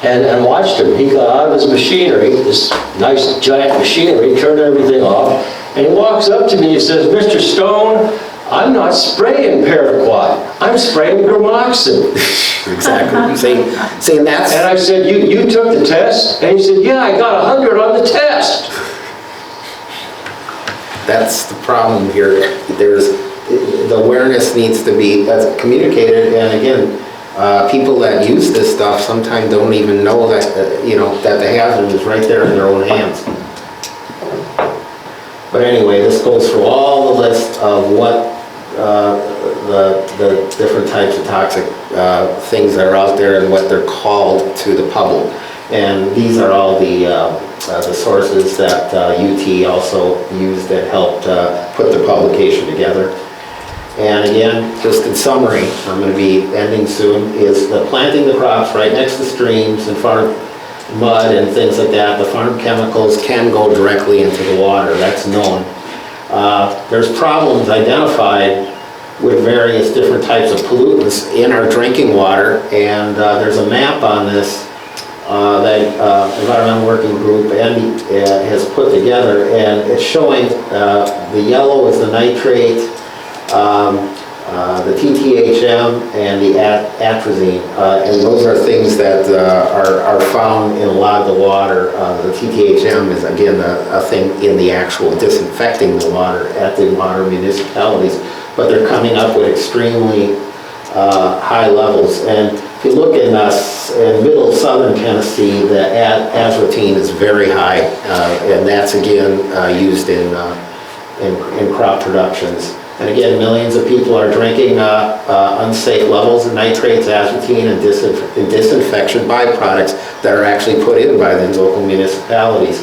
and watched him. He got out of his machinery, this nice giant machinery, turned everything off, and he walks up to me and says, "Mr. Stone, I'm not spraying paraquat, I'm spraying gramoxone." Exactly. Saying that's... And I said, you took the test? And he said, "Yeah, I got 100 on the test." That's the problem here. The awareness needs to be communicated, and again, people that use this stuff sometimes don't even know that that the hazard is right there in their own hands. But anyway, this goes through all the list of what the different types of toxic things that are out there and what they're called to the public. And these are all the sources that UT also used that helped put the publication together. And again, just in summary, I'm going to be ending soon, is the planting the crops right next to streams and farm mud and things like that. The farm chemicals can go directly into the water, that's known. there's problems identified with various different types of pollutants in our drinking water, and there's a map on this that Environmental Working Group has put together, and it's showing the yellow is the nitrate, the TTHM, and the atrazine, and those are things that are found in a lot of the water. The TTHM is again a thing in the actual disinfecting the water at the water municipalities, but they're coming up with extremely high levels. And if you look in middle southern Tennessee, the azotine is very high, and that's again used in crop productions. And again, millions of people are drinking unsafe levels of nitrates, azotine, and disinfection byproducts that are actually put in by the local municipalities.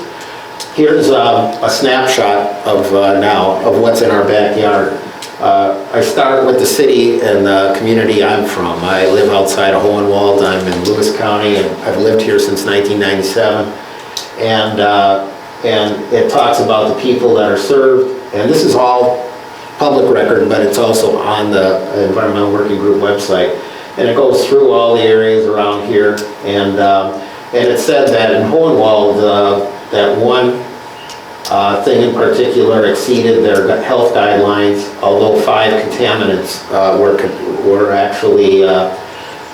Here's a snapshot of now of what's in our backyard. I start with the city and the community I'm from. I live outside of Hohenwald. I'm in Lewis County, and I've lived here since 1997. And it talks about the people that are served. And this is all public record, but it's also on the Environmental Working Group website. And it goes through all the areas around here. And it said that in Hohenwald, that one thing in particular exceeded their health guidelines, although 5 contaminants were actually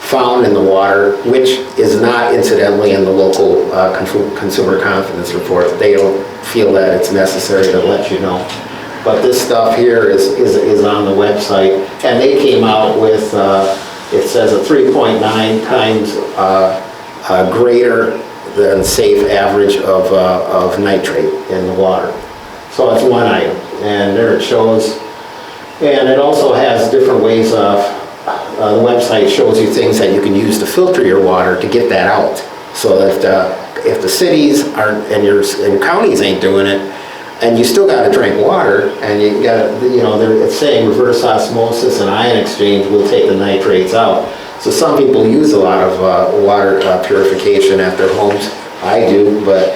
found in the water, which is not incidentally in the local consumer confidence report. They don't feel that it's necessary to let you know. But this stuff here is on the website, and they came out with, it says a 3.9 times greater than safe average of nitrate in the water. So that's one item, and there it shows. And it also has different ways of, the website shows you things that you can use to filter your water to get that out. So that if the cities aren't, and your counties ain't doing it, and you still got to drink water, and you got to, it's saying reverse osmosis and ion exchange will take the nitrates out. So some people use a lot of water purification at their homes. I do, but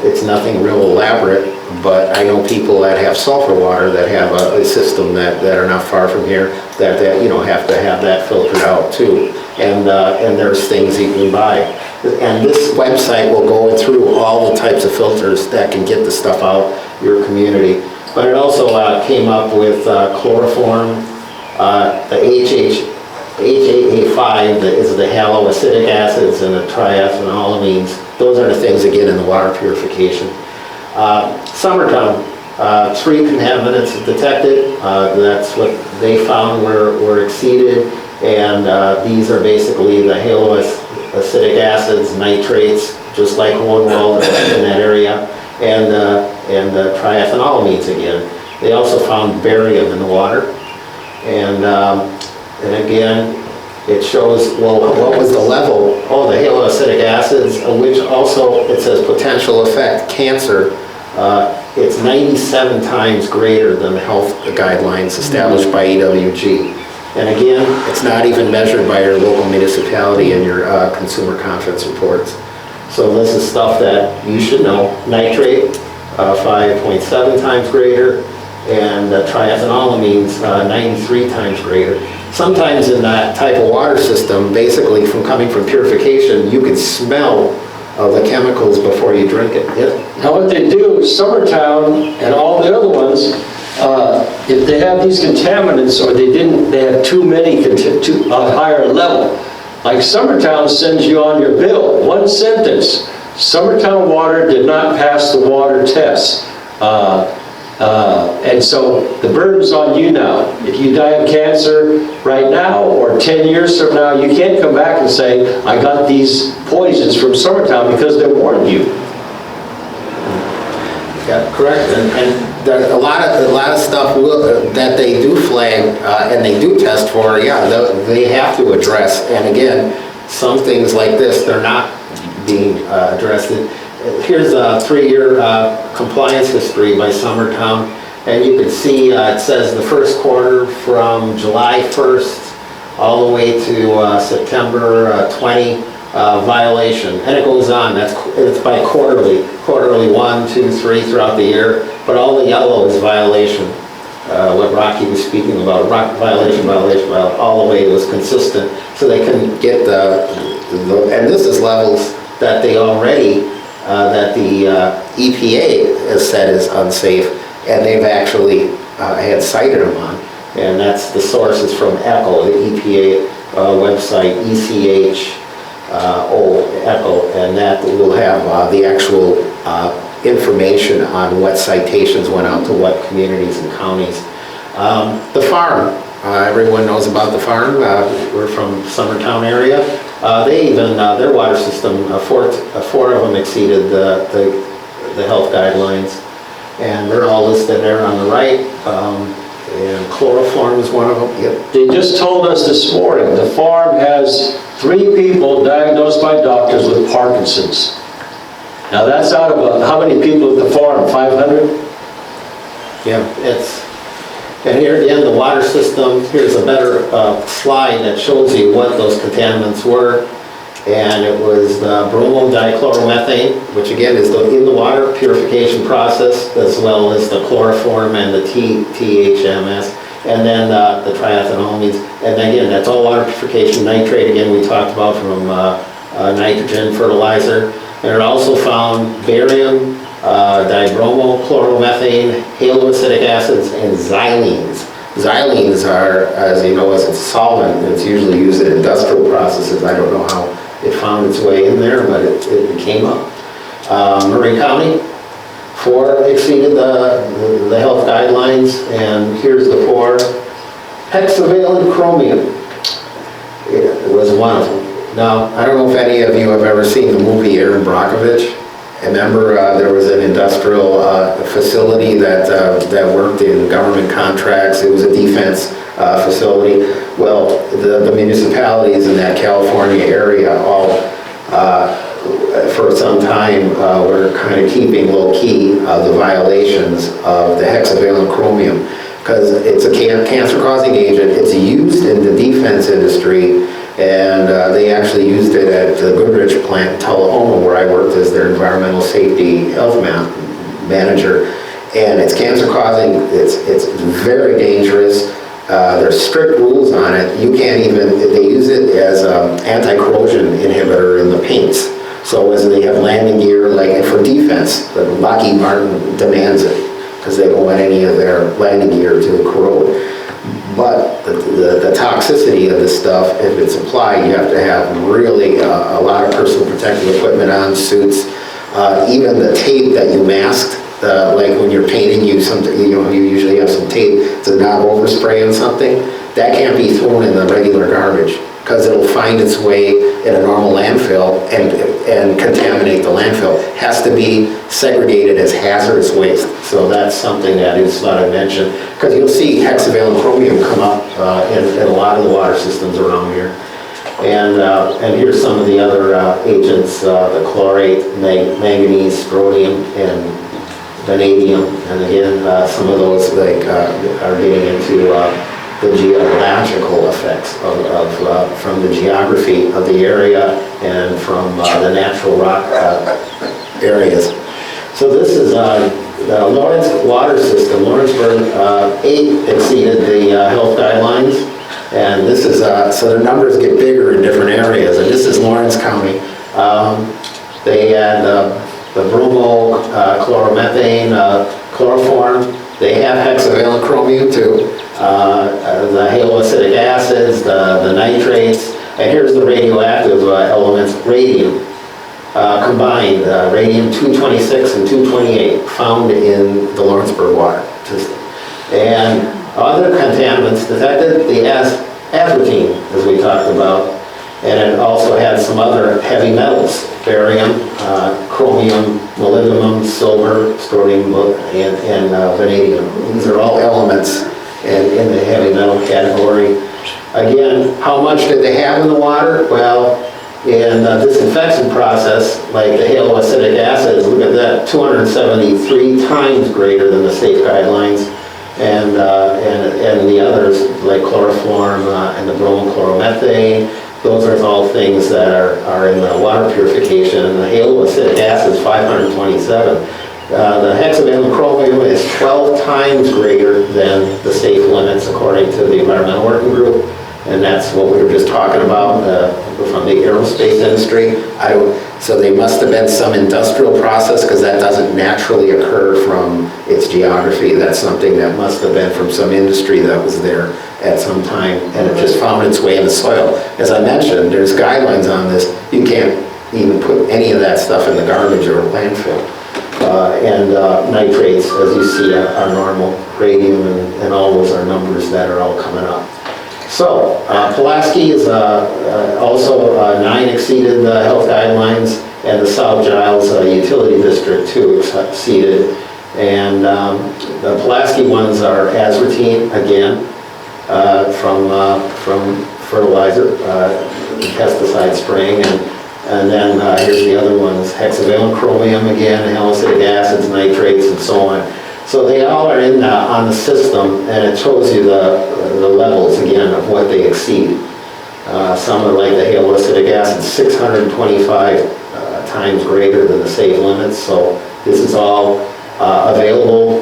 it's nothing real elaborate. But I know people that have sulfur water that have a system that are not far from here that have to have that filtered out too. And there's things you can buy. And this website will go through all the types of filters that can get the stuff out your community. But it also came up with chloroform, the HAA5 that is the haloacidic acids, and the triethylamines. Those are the things again in the water purification. Summertown, 3 contaminants detected. That's what they found were exceeded, and these are basically the haloacidic acids, nitrates, just like Hohenwald in that area, and the triethylamines again. They also found barium in the water, and again, it shows, well, what was the level? Oh, the haloacidic acids, which also, it says potential effect, cancer. It's 97 times greater than the health guidelines established by EWG. And again, it's not even measured by your local municipality in your consumer confidence reports. So this is stuff that you should know. Nitrate, 5.7 times greater, and triethylamines, 93 times greater. Sometimes in that type of water system, basically from coming from purification, you can smell the chemicals before you drink it. Yeah. Now what they do, Summertown and all the other ones, if they have these contaminants or they have too many to a higher level, like Summertown sends you on your bill, one sentence, Summertown water did not pass the water test. And so the burden's on you now. If you die of cancer right now or 10 years from now, you can't come back and say, I got these poisons from Summertown, because they warned you. Yeah, correct. And there a lot of stuff that they do flag and they do test for. Yeah, they have to address. And again, some things like this, they're not being addressed. Here's a 3-year compliance history by Summertown, and you can see it says the first quarter from July 1st all the way to September 20, violation, and it goes on, it's by quarterly, 1, 2, 3 throughout the year, but all the yellow is violation. What Rocky was speaking about, violation, all the way it was consistent, so they can get and this is levels that they already, that the EPA has said is unsafe, and they've actually had cited them on, and that's the source is from ECHO, the EPA website, ECHO, and that will have the actual information on what citations went out to what communities and counties. The farm, everyone knows about the farm. We're from Summertown area. They even, their water system, four of them exceeded the health guidelines. And they're all listed there on the right. And chloroform is one of them. Yep. They just told us this morning, the farm has 3 people diagnosed by doctors with Parkinson's. Now that's out of how many people at the farm, 500? Yeah, and here again, the water system, here's a better slide that shows you what those contaminants were. And it was the bromodichloromethane, which again is in the water purification process, as well as the chloroform and the THMS, and then the triethanolamines. And again, that's all water purification. Nitrate, again, we talked about from nitrogen fertilizer. And it also found barium, dibromochloromethane, haloacidic acids, and xylenes. Xylenes are, as you know, as a solvent. It's usually used in industrial processes. I don't know how it found its way in there, but it came up. Marin County, 4 exceeded the health guidelines, and here's the 4. Hexavalent chromium, it was one of them. Now, I don't know if any of you have ever seen the movie Erin Brockovich. Remember, there was an industrial facility that worked in government contracts. It was a defense facility. Well, the municipalities in that California area all, for some time, were kind of keeping low-key the violations of the hexavalent chromium, because it's a cancer-causing agent. It's used in the defense industry, and they actually used it at the Goodrich plant in Tullahoma, where I worked as their environmental safety health manager. And it's cancer-causing. It's very dangerous. There's strict rules on it. You can't even, they use it as an anti-corrosion inhibitor in the paints. So as they have landing gear, like for defense, Lockheed Martin demands it, because they don't want any of their landing gear to corrode. But the toxicity of this stuff, if it's applied, you have to have really a lot of personal protective equipment on, suits, even the tape that you masked. Like when you're painting, you usually have some tape to not overspray on something. That can't be thrown in the regular garbage, because it'll find its way in a normal landfill and contaminate the landfill. It has to be segregated as hazardous waste. So that's something that is thought I mentioned, because you'll see hexavalent chromium come up in a lot of the water systems around here. And here's some of the other agents, the chlorate, manganese, strontium, and vanadium. And again, some of those are getting into the geological effects from the geography of the area and from the natural rock areas. So this is the Lawrence water system. Lawrenceburg 8 exceeded the health guidelines, and this is so the numbers get bigger in different areas. And this is Lawrence County. They had the bromochloromethane, chloroform. They have hexavalent chromium too. The haloacidic acids, the nitrates, and here's the radioactive elements, radium, combined, radium-226 and 228, found in the Lawrenceburg water system. And other contaminants detected, the aspartame, as we talked about, and it also had some other heavy metals, barium, chromium, molybdenum, silver, strontium, and vanadium. These are all elements in the heavy metal category. Again, how much did they have in the water? Well, in the disinfection process, like the haloacidic acids, look at that, 273 times greater than the safe guidelines. And the others, like chloroform and the bromochloromethane, those are all things that are in the water purification. And the haloacidic acid is 527. The hexavalent chromium is 12 times greater than the safe limits according to the Environmental Working Group. And that's what we were just talking about from the aerospace industry. So they must have been some industrial process, because that doesn't naturally occur from its geography. That's something that must have been from some industry that was there at some time, and it just found its way in the soil. As I mentioned, there's guidelines on this. You can't even put any of that stuff in the garbage or a landfill. Nitrates, as you see, are normal. Radium and all those are numbers that are all coming up. So, Pulaski is also 9 exceeded the health guidelines, and the South Giles Utility District 2 exceeded. And the Pulaski ones are azrotine, again, from fertilizer, pesticide spraying. And then here's the other ones, hexavalent chromium again, haloacidic acids, nitrates, and so on. So they all are on the system, and it shows you the levels again of what they exceed. Some are like the haloacidic acid, 625 times greater than the safe limits. So this is all available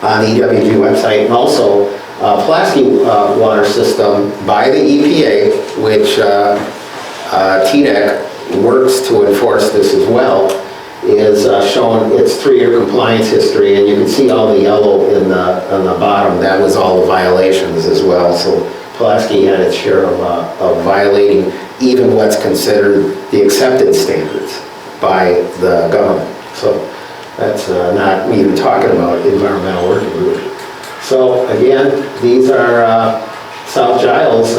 on the EWG website. And also, Pulaski water system by the EPA, which TDEC works to enforce this as well, is showing its 3-year compliance history, and you can see all the yellow on the bottom. That was all the violations as well. So Pulaski had its share of violating even what's considered the accepted standards by the government. So that's not even talking about Environmental Working Group. So again, these are South Giles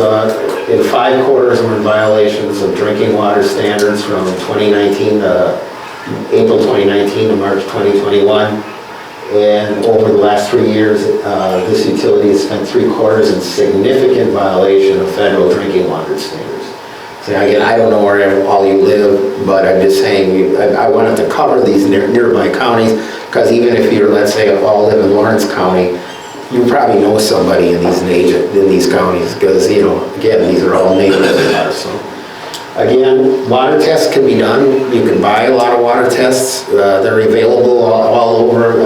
in 5 quarters were in violations of drinking water standards from 2019 to April 2019 to March 2021. And over the last 3 years, this utility has spent 3 quarters in significant violation of federal drinking water standards. So again, I don't know where all you live, but I'm just saying, I wanted to cover these nearby counties, because even if you're, let's say, all live in Lawrence County, you probably know somebody in these counties, because, you know, again, these are all neighbors of ours. So again, water tests can be done. You can buy a lot of water tests. They're available all over.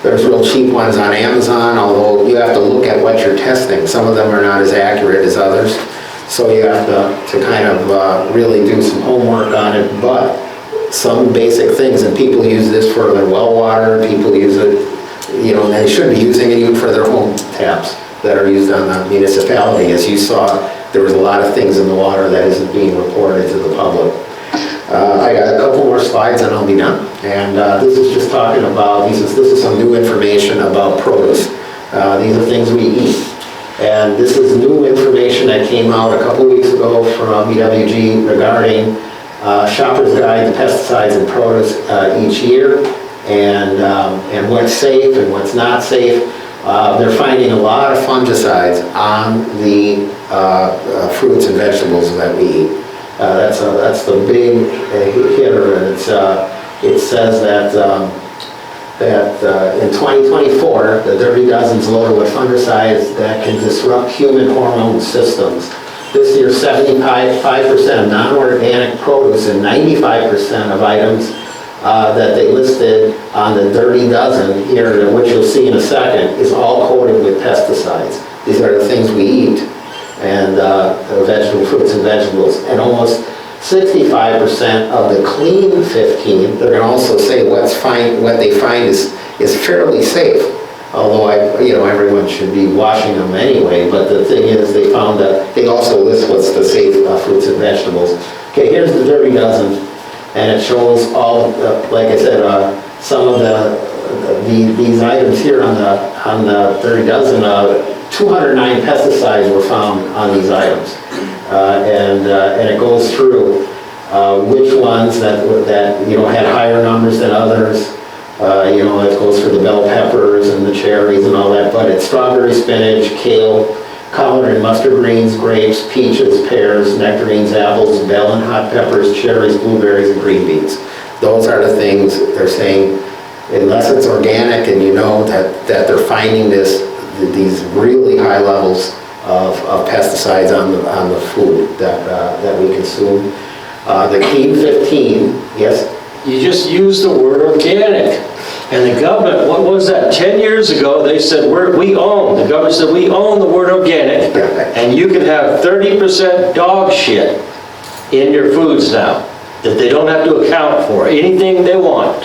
There's real cheap ones on Amazon, although you have to look at what you're testing. Some of them are not as accurate as others. So you have to kind of really do some homework on it. But some basic things, and people use this for their well water. People use it, you know, and they should be using it even for their home taps that are used on the municipality. As you saw, there was a lot of things in the water that isn't being reported to the public. I got a couple more slides and I'll be done. And this is just talking about, this is some new information about produce. These are things we eat. And this is new information that came out a couple weeks ago from EWG regarding Shopper's Guide to Pesticides and Produce each year, and what's safe and what's not safe. They're finding a lot of fungicides on the fruits and vegetables that we eat. That's the big hitter, and it says that in 2024, the Dirty Dozen's loaded with fungicides that can disrupt human hormone systems. This year, 75% of non-organic produce and 95% of items that they listed on the Dirty Dozen here, which you'll see in a second, is all coated with pesticides. These are the things we eat, and vegetable fruits and vegetables. And almost 65% of the clean 15, they're going to also say what they find is fairly safe. Although everyone should be washing them anyway, but the thing is, they found that they also list what's the safe fruits and vegetables. Okay, here's the Dirty Dozen, and it shows all, like I said, some of these items here on the Dirty Dozen. 209 pesticides were found on these items, and it goes through which ones that had higher numbers than others. It goes through the bell peppers and the cherries and all that, but it's strawberry, spinach, kale, collard and mustard greens, grapes, peaches, pears, nectarines, apples, bell and hot peppers, cherries, blueberries, and green beans. Those are the things they're saying, unless it's organic and you know that they're finding these really high levels of pesticides on the food that we consume. The Clean 15, yes? You just used the word organic. And the government, what was that? 10 years ago, they said, the government said, we own the word organic. And you can have 30% dog shit in your foods now that they don't have to account for, anything they want.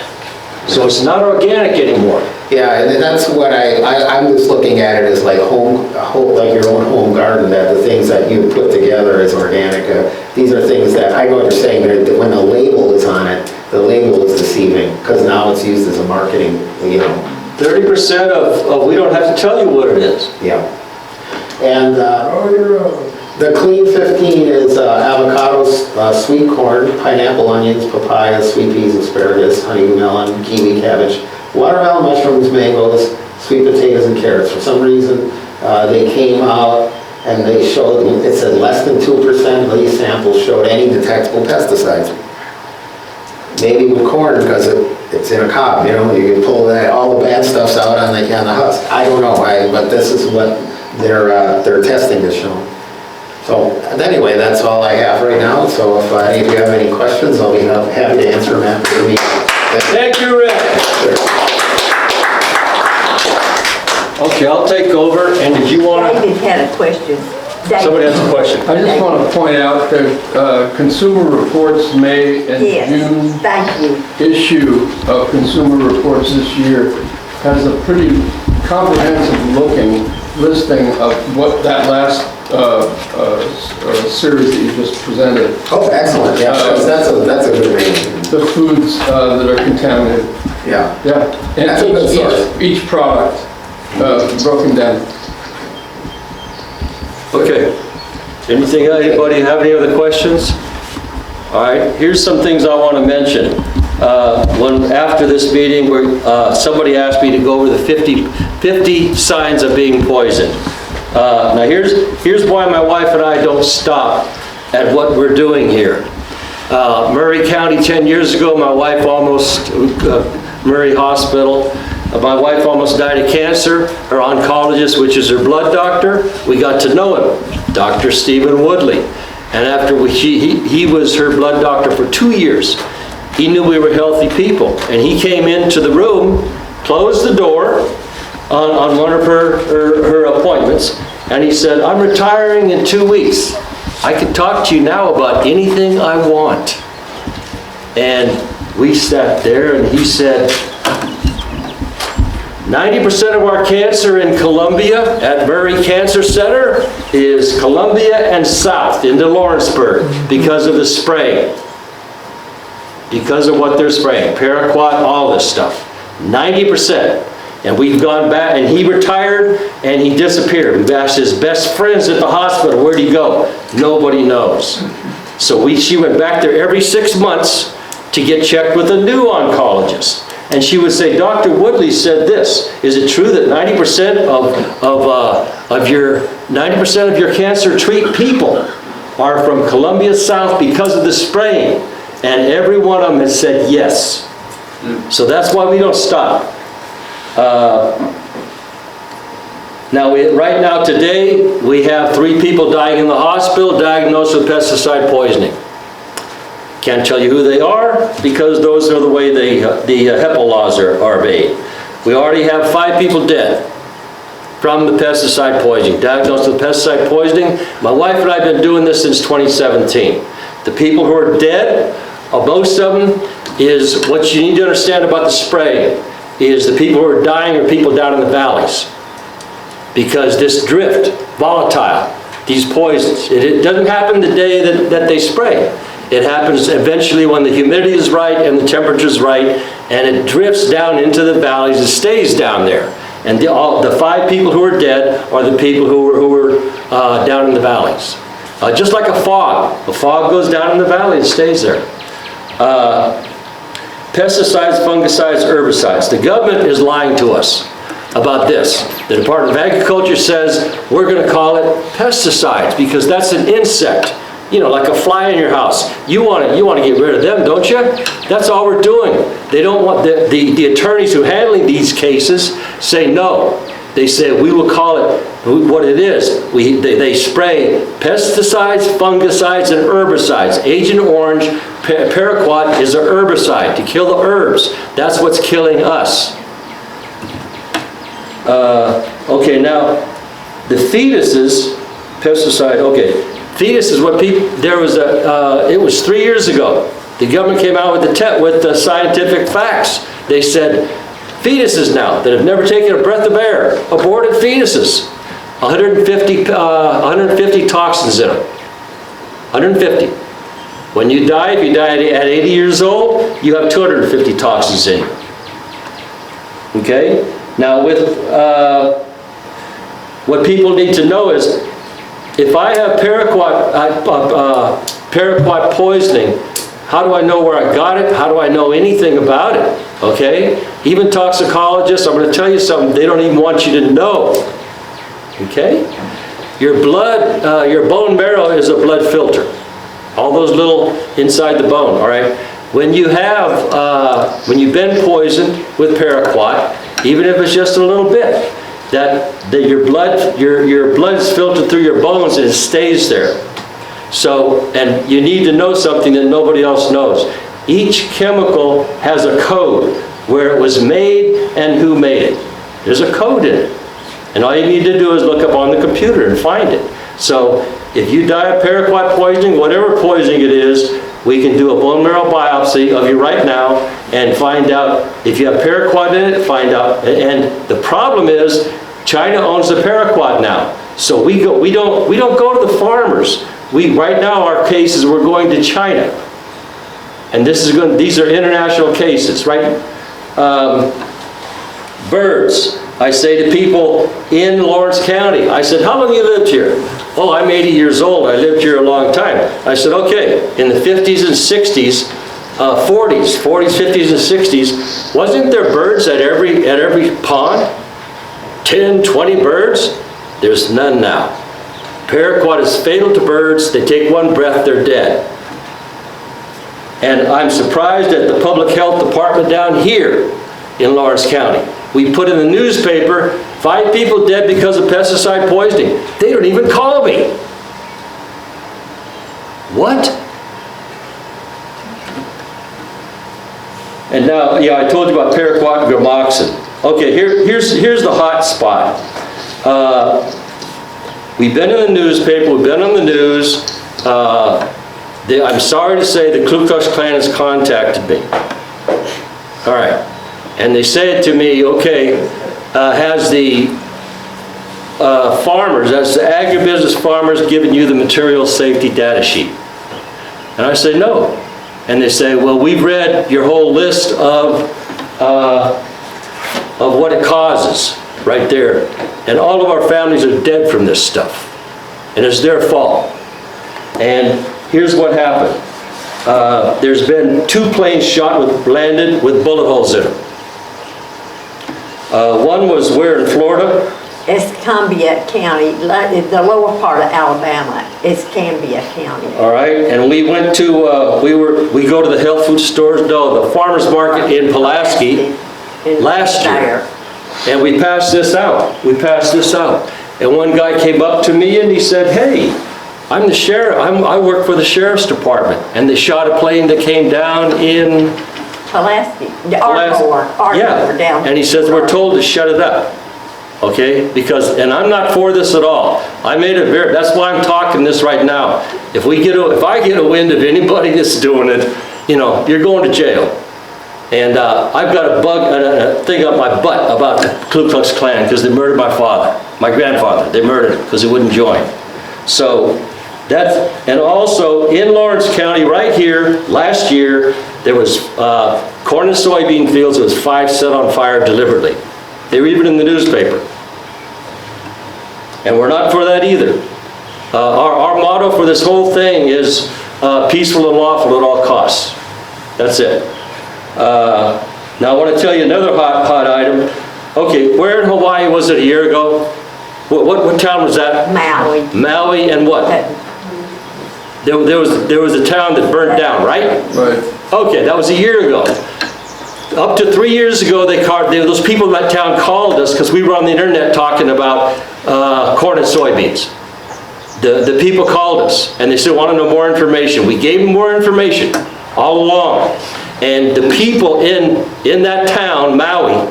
So it's not organic anymore. Yeah, and that's what I'm just looking at it as like like your own home garden, that the things that you put together as organic. These are things that, I know what you're saying, that when the label is on it, the label is deceiving, because now it's used as a marketing, 30% of, we don't have to tell you what it is. Yeah. And the Clean 15 is avocados, sweet corn, pineapple, onions, papayas, sweet peas, asparagus, honey melon, kiwi, cabbage, watermelon, mushrooms, mangoes, sweet potatoes, and carrots. For some reason, they came out and they showed, it said less than 2% of these samples showed any detectable pesticides. Maybe with corn, because it's in a cob, you can pull all the bad stuffs out on the husk. I don't know, but this is what their testing has shown. So anyway, that's all I have right now. So if any of you have any questions, I'll be happy to answer them after the meeting. Thank you, Rick. Okay, I'll take over, and did you want to? David had a question. Somebody has a question. I just want to point out that Consumer Reports May and Yes, June thank you. issue of Consumer Reports this year has a pretty comprehensive looking listing of what that last series that you just presented. Oh, excellent. Yeah, that's a good rating. The foods that are contaminated. Yeah. Yeah. That's a good source. Each product broken down. Okay. Anybody have any other questions? All right, here's some things I want to mention. After this meeting, somebody asked me to go over the 50 signs of being poisoned. Now here's why my wife and I don't stop at what we're doing here. Murray County 10 years ago, my wife almost, Murray Hospital, my wife almost died of cancer. Her oncologist, which is her blood doctor, we got to know him, Dr. Stephen Woodley. And after he was her blood doctor for 2 years, he knew we were healthy people. And he came into the room, closed the door on one of her appointments, and he said, I'm retiring in 2 weeks. I can talk to you now about anything I want. And we sat there and he said, 90% of our cancer in Columbia at Murray Cancer Center is Columbia and south into Lawrenceburg because of the spraying. Because of what they're spraying, paraquat, all this stuff. 90%. And we've gone back, and he retired, and he disappeared. We've asked his best friends at the hospital, where'd he go? Nobody knows. So she went back there every 6 months to get checked with a new oncologist. And she would say, Dr. Woodley said this. Is it true that 90% of your cancer treat people are from Columbia South because of the spraying? And every one of them has said yes. So that's why we don't stop. Right now today, we have 3 people dying in the hospital diagnosed with pesticide poisoning. Can't tell you who they are because those are the way the HEPA laws are made. We already have 5 people dead from the pesticide poisoning, diagnosed with pesticide poisoning. My wife and I have been doing this since 2017. The people who are dead, most of them, is what you need to understand about the spraying, is the people who are dying are people down in the valleys. Because this drift, volatile, these poisons, it doesn't happen the day that they spray. It happens eventually when the humidity is right and the temperature is right, and it drifts down into the valleys. It stays down there. And the 5 people who are dead are the people who were down in the valleys. Just like a fog. The fog goes down in the valley and stays there. Pesticides, fungicides, herbicides. The government is lying to us about this. The Department of Agriculture says we're going to call it pesticides because that's an insect. Like a fly in your house. You want to get rid of them, don't you? That's all we're doing. They don't want the attorneys who are handling these cases say no. They say, we will call it what it is. They spray pesticides, fungicides, and herbicides. Agent Orange, paraquat is an herbicide to kill the herbs. That's what's killing us. Okay, now, the fetuses, pesticide, okay. Fetus is what people, there was it was 3 years ago. The government came out with the scientific facts. They said, fetuses now that have never taken a breath of air, aborted fetuses, 150 toxins in them, 150. When you die, if you die at 80 years old, you have 250 toxins in you. Okay? Now with, what people need to know is, if I have paraquat poisoning, how do I know where I got it? How do I know anything about it? Okay? Even toxicologists, I'm going to tell you something, they don't even want you to know. Okay? Your blood, your bone marrow is a blood filter. All those little inside the bone, all right? When you have, when you've been poisoned with paraquat, even if it's just a little bit, that your blood is filtered through your bones and it stays there. So, and you need to know something that nobody else knows. Each chemical has a code, where it was made and who made it. There's a code in it. And all you need to do is look up on the computer and find it. So, if you die of paraquat poisoning, whatever poisoning it is, we can do a bone marrow biopsy of you right now and find out if you have paraquat in it, find out. And the problem is, China owns the paraquat now. So we don't go to the farmers. Right now our cases, we're going to China. And these are international cases, right? Birds. I say to people in Lawrence County, I said, how long you lived here? Oh, I'm 80 years old. I lived here a long time. I said, okay, in the 50s and 60s, 40s, 50s, and 60s, wasn't there birds at every pond? 10, 20 birds? There's none now. Paraquat is fatal to birds. They take one breath, they're dead. And I'm surprised at the public health department down here in Lawrence County. We put in the newspaper, 5 people dead because of pesticide poisoning. They don't even call me. What? And now, yeah, I told you about paraquat and gramoxin. Okay, here's the hot spot. We've been in the newspaper, we've been on the news. I'm sorry to say the Ku Klux Klan has contacted me. All right. And they said to me, okay, has the farmers, has the agribusiness farmers given you the material safety data sheet? And I say, no. And they say, well, we've read your whole list of what it causes right there. And all of our families are dead from this stuff. And it's their fault. And here's what happened. There's been 2 planes landed with bullet holes in them. One was where in Florida? Escambia County, the lower part of Alabama, Escambia County. All right, and we went to, we go to the health food stores, no, the farmer's market in Pulaski last year. And we passed this out. And one guy came up to me and he said, hey, I'm the sheriff, I work for the sheriff's department. And they shot a plane that came down in Pulaski, Ardmore down. And he says, we're told to shut it up. Okay, and I'm not for this at all. I made it very, that's why I'm talking this right now. If I get a wind of anybody that's doing it, you're going to jail. And I've got a thing up my butt about the Ku Klux Klan because they murdered my grandfather. They murdered him because he wouldn't join. So and also in Lawrence County right here, last year, there was corn and soybean fields, there was 5 set on fire deliberately. They were even in the newspaper. And we're not for that either. Our motto for this whole thing is peaceful and lawful at all costs. That's it. Now I want to tell you another hot item. Okay, where in Hawaii was it a year ago? What town was that? Maui. Maui and what? There was a town that burned down, right? Right. Okay, that was a year ago. Up to 3 years ago, those people in that town called us because we were on the internet talking about corn and soybeans. The people called us and they said, want to know more information. We gave them more information all along. And the people in that town, Maui,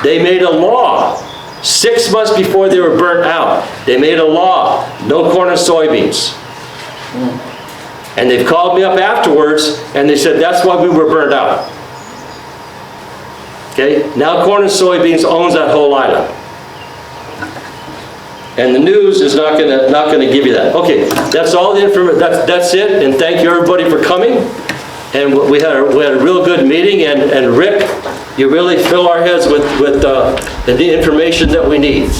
they made a law 6 months before they were burnt out. They made a law, no corn and soybeans. And they've called me up afterwards and they said, that's why we were burnt out. Okay, now corn and soybeans owns that whole island. And the news is not gonna give you that. Okay, that's all the information, that's it, and thank you everybody for coming. And we had a real good meeting, and Rick, you really fill our heads with the information that we need.